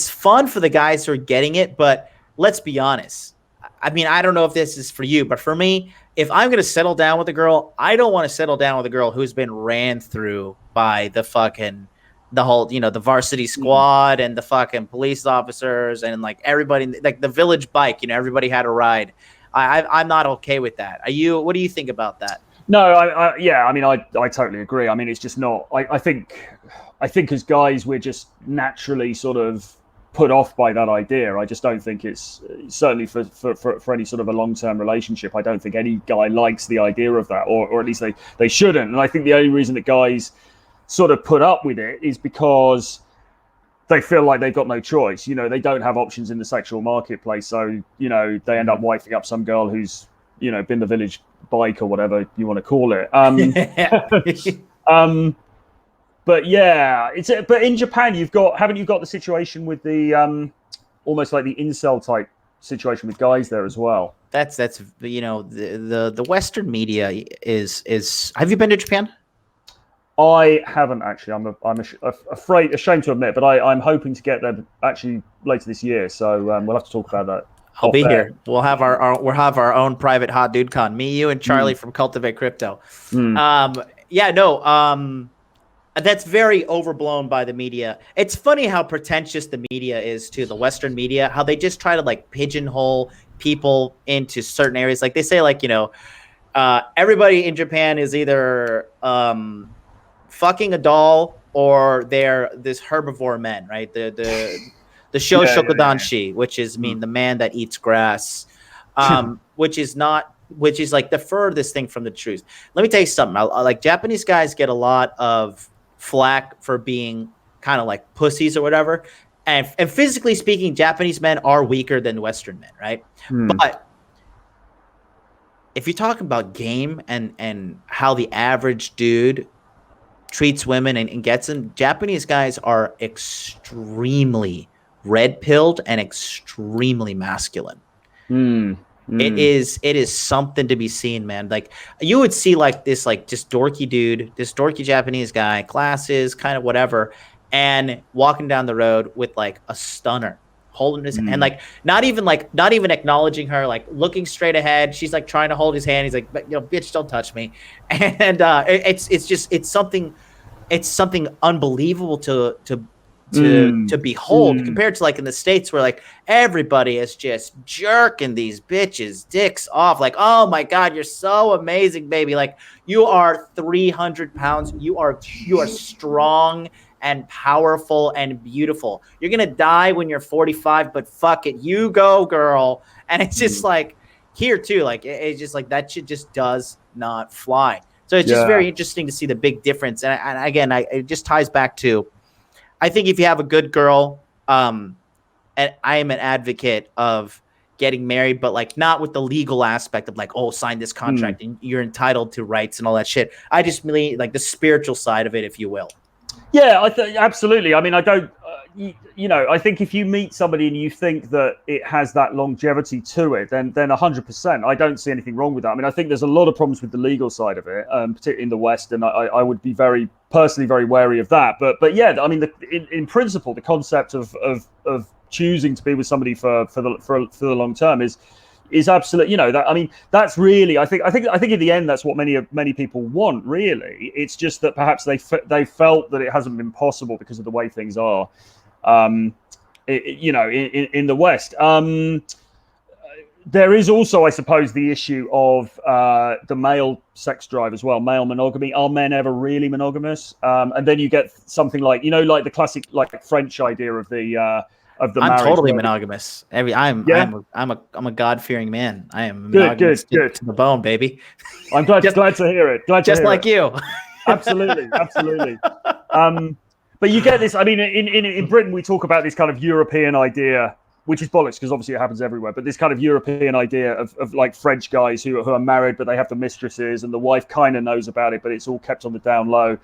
fun for the guys who are getting it, but let's be honest. I mean, I don't know if this is for you, but for me, if I'm going to settle down with a girl, I don't want to settle down with a girl who's been ran through by the whole, the varsity squad and the fucking police officers and like everybody, like the village bike, everybody had a ride. I'm not okay with that. What do you think about that? No, I totally agree. I mean, it's just not. I think as guys, we're just naturally sort of put off by that idea. I just don't think it's certainly for any sort of a long-term relationship. I don't think any guy likes the idea of that, or at least they shouldn't. And I think the only reason that guys sort of put up with it is because they feel like they've got no choice. They don't have options in the sexual marketplace, so they end up wifing up some girl who's been the village bike or whatever you want to call it. But yeah, but in Japan haven't you got the situation with the almost like the incel type situation with guys there as well? That's the Western media is. Have you been to Japan? I haven't actually. I'm ashamed to admit, but I'm hoping to get there actually later this year. So we'll have to talk about that. I'll be here. We'll have our own private hot dude con. Me, you, and Charlie from Cultivate Crypto. That's very overblown by the media. It's funny how pretentious the media is to the Western media. How they just try to like pigeonhole people into certain areas. Like they say, like everybody in Japan is either fucking a doll or they're this herbivore men, right? The show Shokudanshi, which is the man that eats grass, which is like the furthest thing from the truth. Let me tell you something. Like Japanese guys get a lot of flack for being kind of like pussies or whatever. And physically speaking, Japanese men are weaker than Western men, right? But if you're talking about game and how the average dude treats women and gets them, Japanese guys are extremely red-pilled and extremely masculine. It is something to be seen, man. Like you would see like this like just dorky dude, this dorky Japanese guy, glasses, kind of whatever, and walking down the road with like a stunner holding his and like not even acknowledging her, like looking straight ahead. She's like trying to hold his hand. He's like, bitch, don't touch me. And it's something unbelievable to behold compared to like in the States where like everybody is just jerking these bitches dicks off, like, oh my god, you're so amazing, baby, like you are 300 pounds, you are strong and powerful and beautiful, you're gonna die when you're 45, but fuck it, you go, girl. And it's just like here too, like it's just like that shit just does not fly. So it's just very interesting to see the big difference. And again, it just ties back to, I think if you have a good girl, and I am an advocate of getting married, but like not with the legal aspect of like, oh, sign this contract and you're entitled to rights and all that shit. I just really like the spiritual side of it, if you will. Yeah, absolutely. I mean, I don't, I think if you meet somebody and you think that it has that longevity to it, then 100%, I don't see anything wrong with that. I mean, I think there's a lot of problems with the legal side of it, particularly in the West, and I would be personally very wary of that. But yeah, I mean, in principle, the concept of choosing to be with somebody for the long term is absolute. That, I mean, that's really, I think in the end, that's what many people want. Really, it's just that perhaps they felt that it hasn't been possible because of the way things are, in the West. There is also, I suppose, the issue of the male sex drive as well, male monogamy. Are men ever really monogamous? And then you get something like, like the classic like French idea of the I'm totally monogamous. I'm a God-fearing man. I am monogamous to the bone, baby. I'm glad to hear it. Just like you. Absolutely. But you get this. I mean, in Britain, we talk about this kind of European idea, which is bollocks because obviously it happens everywhere. But this kind of European idea of like French guys who are married, but they have the mistresses, and the wife kind of knows about it, but it's all kept on the down low.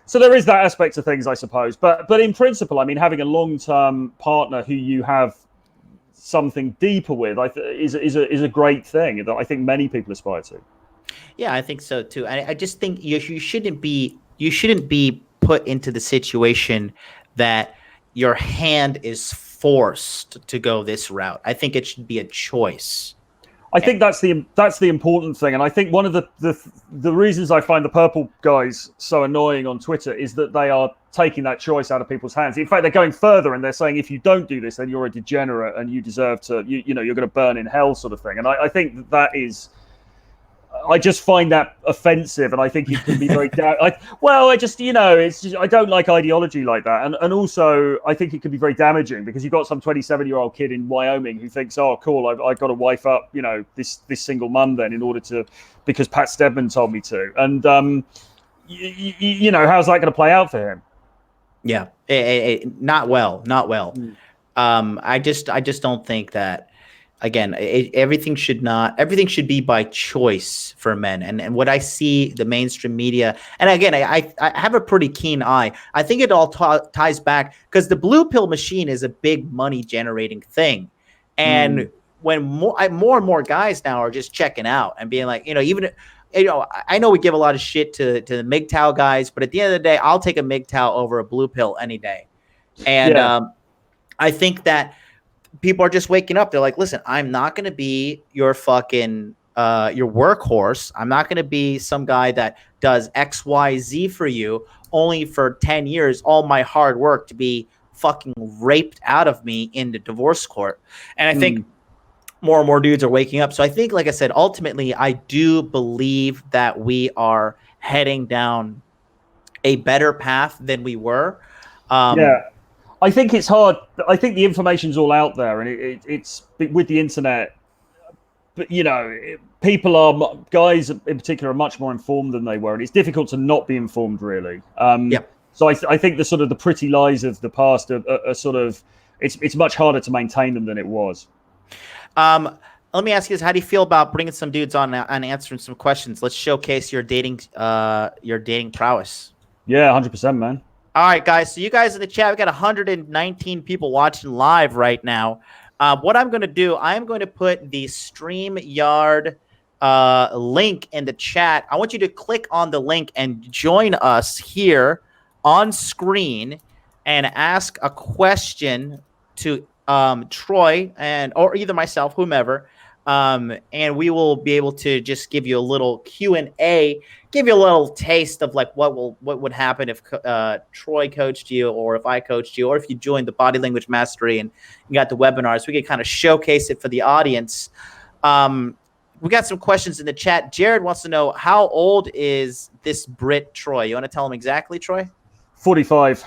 So there is that aspect of things, I suppose. But in principle, I mean, having a long-term partner who you have something deeper with is a great thing that I think many people aspire to. Yeah, I think so too. I just think you shouldn't be put into the situation that your hand is forced to go this route. I think it should be a choice. I think that's the important thing, and I think one of the reasons I find the purple guys so annoying on Twitter is that they are taking that choice out of people's hands. In fact, they're going further and they're saying if you don't do this, then you're a degenerate and you deserve to, you're going to burn in hell, sort of thing. And I think that is. I just find that offensive, and I think it can be very. I don't like ideology like that, and also I think it can be very damaging because you've got some 27-year-old kid in Wyoming who thinks, "Oh, cool, I've got to wife up, this single mum then in order to, because Pat Stedman told me to," and how's that going to play out for him? Yeah, not well. I just don't think that. Again, everything should be by choice for men. And what I see the mainstream media, and again, I have a pretty keen eye. I think it all ties back because the blue pill machine is a big money generating thing. And when more and more guys now are just checking out and being like, I know we give a lot of shit to the MGTOW guys, but at the end of the day, I'll take a MGTOW over a blue pill any day. And I think that people are just waking up. They're like, listen, I'm not going to be your fucking your workhorse. I'm not going to be some guy that does X, Y, Z for you only for 10 years, all my hard work to be fucking raped out of me in the divorce court. And I think more and more dudes are waking up. So I think, like I said, ultimately, I do believe that we are heading down a better path than we were. Yeah. I think it's hard. I think the information's all out there, and it's with the internet. But people are guys in particular are much more informed than they were, and it's difficult to not be informed, really. Yep. So I think the sort of the pretty lies of the past are sort of it's much harder to maintain them than it was. Let me ask you this: how do you feel about bringing some dudes on and answering some questions? Let's showcase your dating prowess. Yeah, 100%, man. All right, guys. So you guys in the chat, we got 119 people watching live right now. What I'm going to do, I'm going to put the StreamYard link in the chat. I want you to click on the link and join us here on screen and ask a question to Troy or either myself, whomever. And we will be able to just give you a little Q&A, give you a little taste of like what would happen if Troy coached you, or if I coached you, or if you joined the Body Language Mastery and you got the webinars. We could kind of showcase it for the audience. We got some questions in the chat. Jared wants to know, how old is this Brit Troy? You want to tell him exactly, Troy? 45.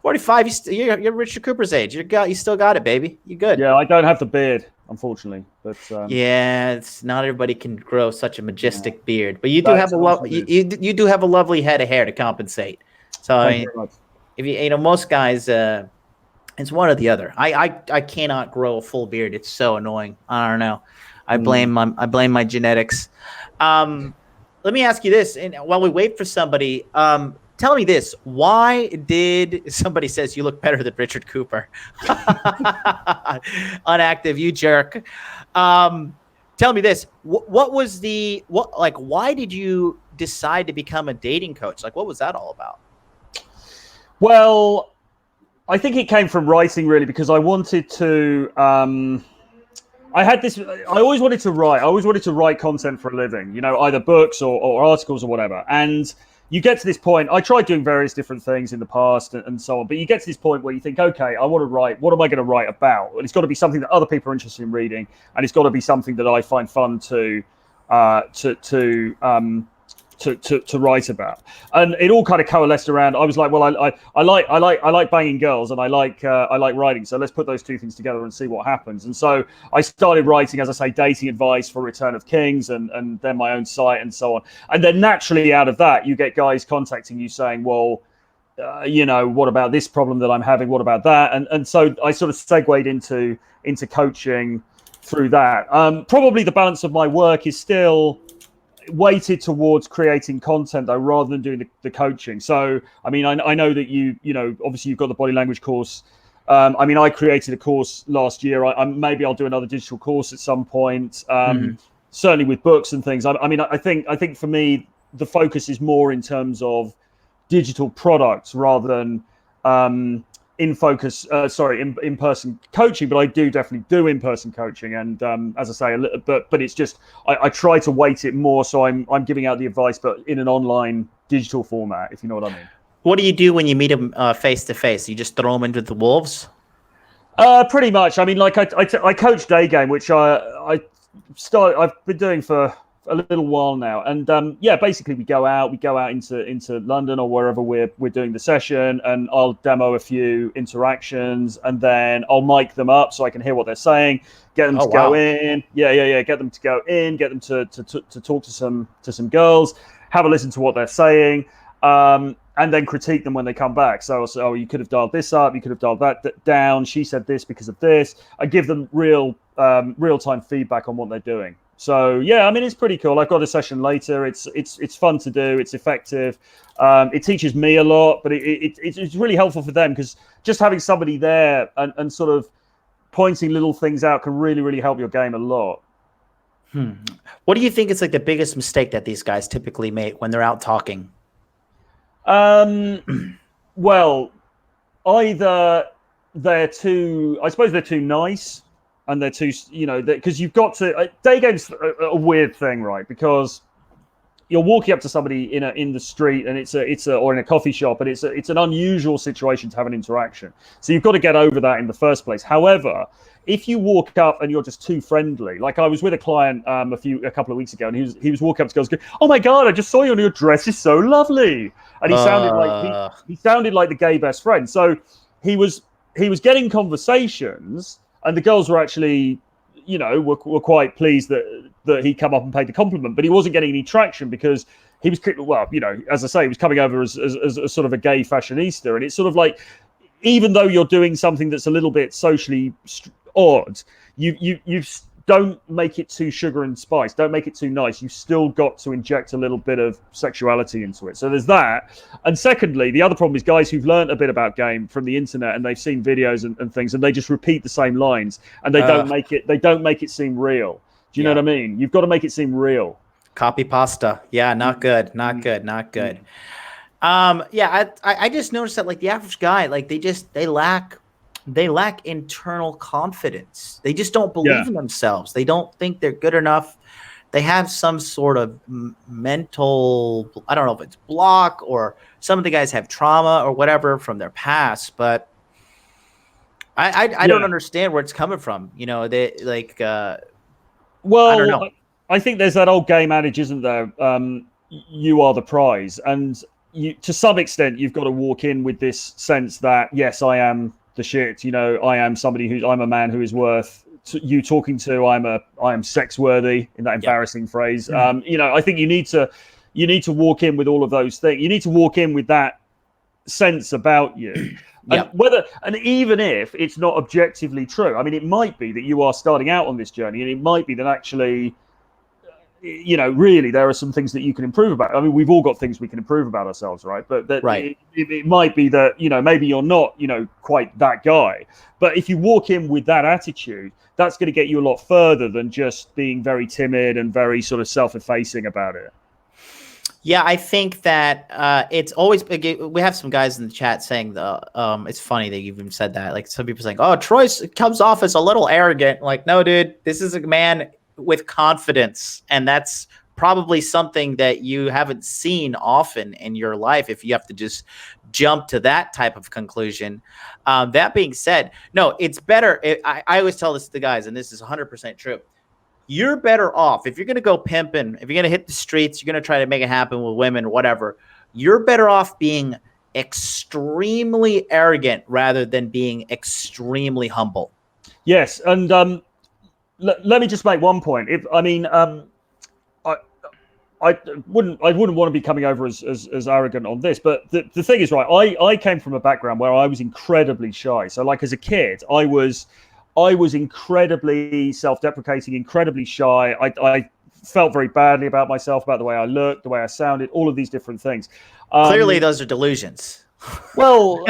45. You're Richard Cooper's age. You still got it, baby. You good? Yeah, I don't have the beard, unfortunately. But yeah, it's not everybody can grow such a majestic beard, but you do have you do have a lovely head of hair to compensate. So I mean, if most guys, it's one or the other. I cannot grow a full beard. It's so annoying. I don't know. I blame my genetics. Let me ask you this, and while we wait for somebody, tell me this: why did somebody says you look better than Richard Cooper? Unactive, you jerk. Tell me this: why did you decide to become a dating coach? Like, what was that all about? Well, I think it came from writing, really, because I wanted to. I always wanted to write. I always wanted to write content for a living, either books or articles or whatever. And you get to this point. I tried doing various different things in the past and so on, but you get to this point where you think, okay, I want to write. What am I going to write about? And it's got to be something that other people are interested in reading, and it's got to be something that I find fun to write about. And it all kind of coalesced around. I was like, well, I like banging girls, and I like writing. So let's put those two things together and see what happens. And so I started writing, as I say, dating advice for Return of Kings, and then my own site and so on. And then naturally, out of that, you get guys contacting you saying, well, what about this problem that I'm having? What about that? And so I sort of segued into coaching through that. Probably the balance of my work is still weighted towards creating content, though, rather than doing the coaching. So, I mean, I know that obviously you've got the body language course. I mean, I created a course last year. Maybe I'll do another digital course at some point. Certainly with books and things. I think for me, the focus is more in terms of digital products rather than in-person coaching, but I do definitely do in-person coaching, and as I say, but it's just I try to weight it more, so I'm giving out the advice, but in an online digital format, if you know what I mean. What do you do when you meet them face to face? You just throw them into the wolves? Pretty much. I mean, like I coach day game, which I've been doing for a little while now, and basically we go out into London or wherever we're doing the session, and I'll demo a few interactions, and then I'll mic them up so I can hear what they're saying, get them to go in, get them to go in, get them to talk to some girls, have a listen to what they're saying, and then critique them when they come back. So I'll say, oh, you could have dialed this up, you could have dialed that down, she said this because of this. I give them real-time feedback on what they're doing. So yeah, I mean, it's pretty cool. I've got a session later. It's fun to do. It's effective. It teaches me a lot, but it's really helpful for them, because just having somebody there and sort of pointing little things out can really, really help your game a lot. What do you think is like the biggest mistake that these guys typically make when they're out talking? Well, either they're too nice, and they're too, because you've got to. Day game's a weird thing, right? Because you're walking up to somebody in the street, and it's a or in a coffee shop, and it's an unusual situation to have an interaction. So you've got to get over that in the first place. However, if you walk up and you're just too friendly, like I was with a client a couple of weeks ago, and he was walking up to girls, going, "Oh my God, I just saw you, and your dress is so lovely," and he sounded like the gay best friend. So he was getting conversations, and the girls were actually, were quite pleased that he come up and paid the compliment, but he wasn't getting any traction because he was, well, as I say, he was coming over as sort of a gay fashionista, and it's sort of like, even though you're doing something that's a little bit socially odd, you don't make it too sugar and spice. Don't make it too nice. You've still got to inject a little bit of sexuality into it. So there's that. And secondly, the other problem is guys who've learned a bit about game from the internet, and they've seen videos and things, and they just repeat the same lines, and they don't make it seem real. Do you know what I mean? You've got to make it seem real. Copy pasta. Yeah, not good. Not good. Not good. I just noticed that, like, the average guy, like, they lack internal confidence. They just don't believe in themselves. They don't think they're good enough. They have some sort of mental, I don't know if it's block, or some of the guys have trauma or whatever from their past, but I don't understand where it's coming from. They like, well, I don't know. I think there's that old game adage, isn't there? You are the prize. And to some extent, you've got to walk in with this sense that, yes, I am the shit. I am somebody I'm a man who is worth you talking to. I am sex worthy, in that embarrassing phrase. I think you need to walk in with all of those things. You need to walk in with that sense about you. And even if it's not objectively true, I mean, it might be that you are starting out on this journey, and it might be that actually, really there are some things that you can improve about. I mean, we've all got things we can improve about ourselves, right? But it might be that, maybe you're not, quite that guy. But if you walk in with that attitude, that's going to get you a lot further than just being very timid and very sort of self-effacing about it. Yeah, I think that it's always, we have some guys in the chat saying it's funny that you even said that. Like, some people saying, "Oh, Troy comes off as a little arrogant." Like, no, dude, this is a man with confidence, and that's probably something that you haven't seen often in your life if you have to just jump to that type of conclusion. That being said, no, it's better. I always tell this to the guys, and this is 100% true. You're better off if you're going to go pimping, if you're going to hit the streets, you're going to try to make it happen with women or whatever. You're better off being extremely arrogant rather than being extremely humble. Yes, and let me just make one point. I wouldn't want to be coming over as arrogant on this, but the thing is, right, I came from a background where I was incredibly shy. So, like, as a kid, I was incredibly self-deprecating, incredibly shy. I felt very badly about myself, about the way I looked, the way I sounded, all of these different things. Clearly, those are delusions. Well,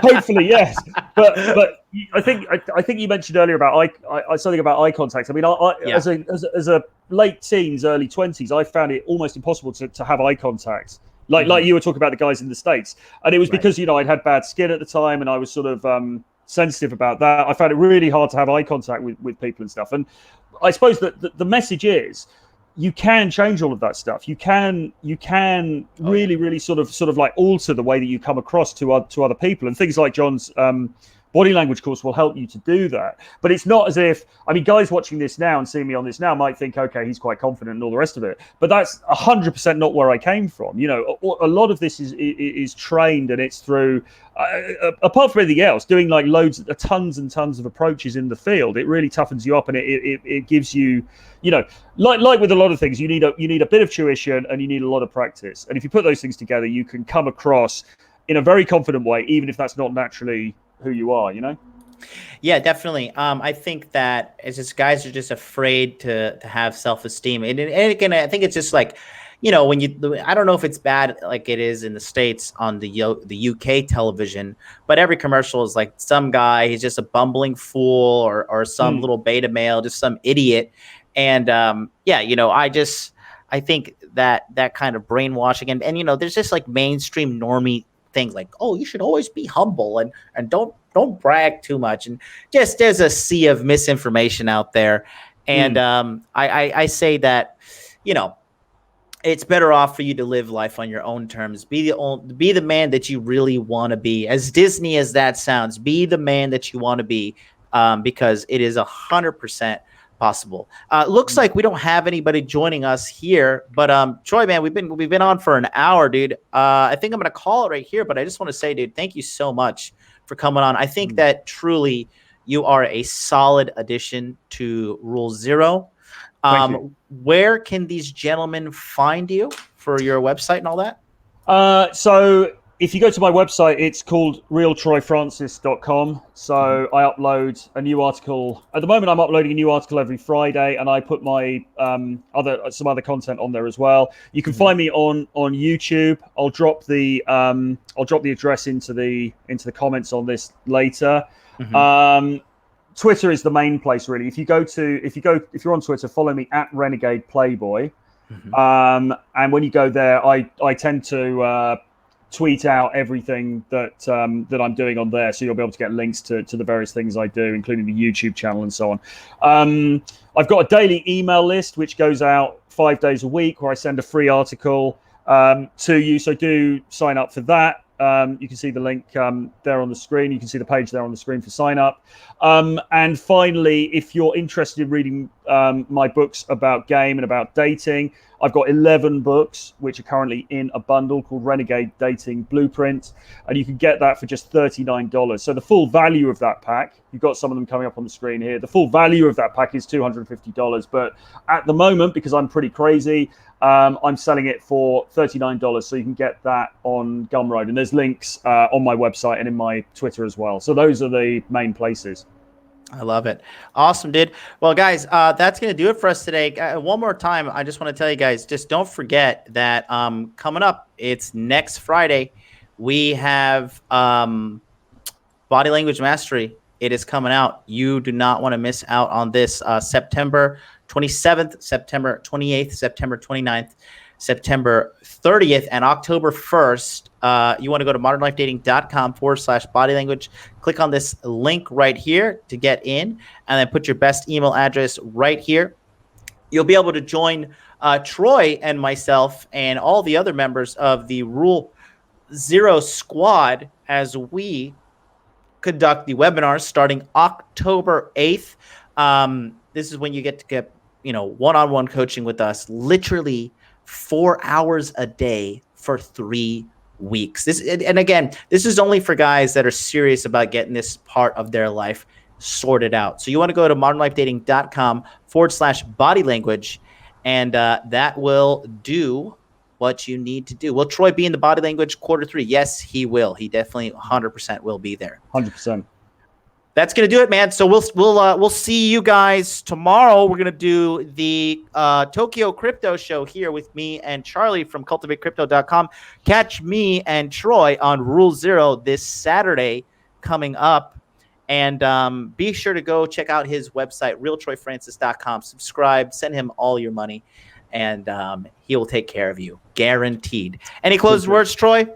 hopefully, yes. But I think you mentioned earlier about something about eye contact. I mean, as a late teens, early 20s, I found it almost impossible to have eye contact. Like you were talking about the guys in the States, and it was because I'd had bad skin at the time, and I was sort of sensitive about that. I found it really hard to have eye contact with people and stuff. And I suppose that the message is, you can change all of that stuff. You can really sort of like alter the way that you come across to other people, and things like John's body language course will help you to do that. But it's not as if, I mean, guys watching this now and seeing me on this now might think, okay, he's quite confident and all the rest of it. But that's 100% not where I came from. A lot of this is trained, and it's through, apart from anything else, doing like tons and tons of approaches in the field. It really toughens you up, and it gives you, like with a lot of things, you need a bit of tuition, and you need a lot of practice. And if you put those things together, you can come across in a very confident way, even if that's not naturally who you are. Yeah, definitely. I think that it's just guys are just afraid to have self-esteem, and again, I think it's just like, when I don't know if it's bad like it is in the States on the UK television, but every commercial is like some guy, he's just a bumbling fool, or some little beta male, just some idiot. And I think that kind of brainwashing, and there's just like mainstream normie things like, oh, you should always be humble and don't brag too much, and just there's a sea of misinformation out there. And I say that, it's better off for you to live life on your own terms. Be the man that you really want to be. As Disney as that sounds, be the man that you want to be, because it is 100% possible. Looks like we don't have anybody joining us here, but Troy, man, we've been on for an hour, dude. I think I'm gonna call it right here, but I just want to say, dude, thank you so much for coming on. I think that truly you are a solid addition to Rule Zero. Where can these gentlemen find you for your website and all that? So if you go to my website, it's called realtroyfrancis.com. So I upload a new article. At the moment, I'm uploading a new article every Friday, and I put my some other content on there as well. You can find me on YouTube. I'll drop the address into the comments on this later. Twitter is the main place, really. If you're on Twitter, follow me at Renegade Playboy. And when you go there, I tend to tweet out everything that I'm doing on there, so you'll be able to get links to the various things I do, including the YouTube channel and so on. I've got a daily email list which goes out 5 days a week, where I send a free article to you. So do sign up for that. You can see the link there on the screen. You can see the page there on the screen for sign up. And finally, if you're interested in reading my books about game and about dating, I've got 11 books which are currently in a bundle called Renegade Dating Blueprint, and you can get that for just $39. So the full value of that pack, you've got some of them coming up on the screen here, the full value of that pack is $250. But at the moment, because I'm pretty crazy, I'm selling it for $39, so you can get that on Gumroad. And there's links on my website and in my Twitter as well. So those are the main places. I love it. Awesome, dude. Well, guys, that's going to do it for us today. One more time, I just want to tell you guys, just don't forget that coming up, it's next Friday. We have Body Language Mastery. It is coming out. You do not want to miss out on this. September 27th, September 28th, September 29th, September 30th, and October 1st. You want to go to modernlifedating.com/body language. Click on this link right here to get in, and then put your best email address right here. You'll be able to join Troy and myself and all the other members of the Rule Zero Squad as we conduct the webinars starting October 8th. This is when you get to get, one-on-one coaching with us, literally 4 hours a day for 3 weeks. And again, this is only for guys that are serious about getting this part of their life sorted out. So you want to go to modernlifedating.com/body language, and that will do what you need to do. Will Troy be in the Body Language Q3? Yes, he will. He definitely 100% will be there. 100%. That's gonna do it, man. So we'll see you guys tomorrow. We're gonna do the Tokyo Crypto Show here with me and Charlie from CultivateCrypto.com. Catch me and Troy on Rule Zero this Saturday coming up, and be sure to go check out his website, realtroyfrancis.com. Subscribe, send him all your money, and he will take care of you, guaranteed. Any closing words, Troy?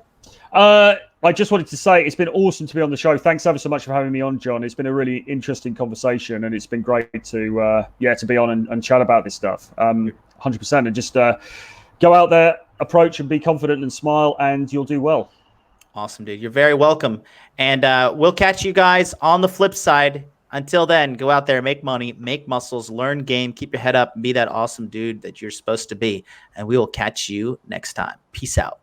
I just wanted to say it's been awesome to be on the show. Thanks ever so much for having me on, John. It's been a really interesting conversation, and it's been great to be on and chat about this stuff. 100%. And just go out there, approach, and be confident and smile, and you'll do well. Awesome, dude. You're very welcome. And we'll catch you guys on the flip side. Until then, go out there, make money, make muscles, learn game, keep your head up, and be that awesome dude that you're supposed to be. And we will catch you next time. Peace out.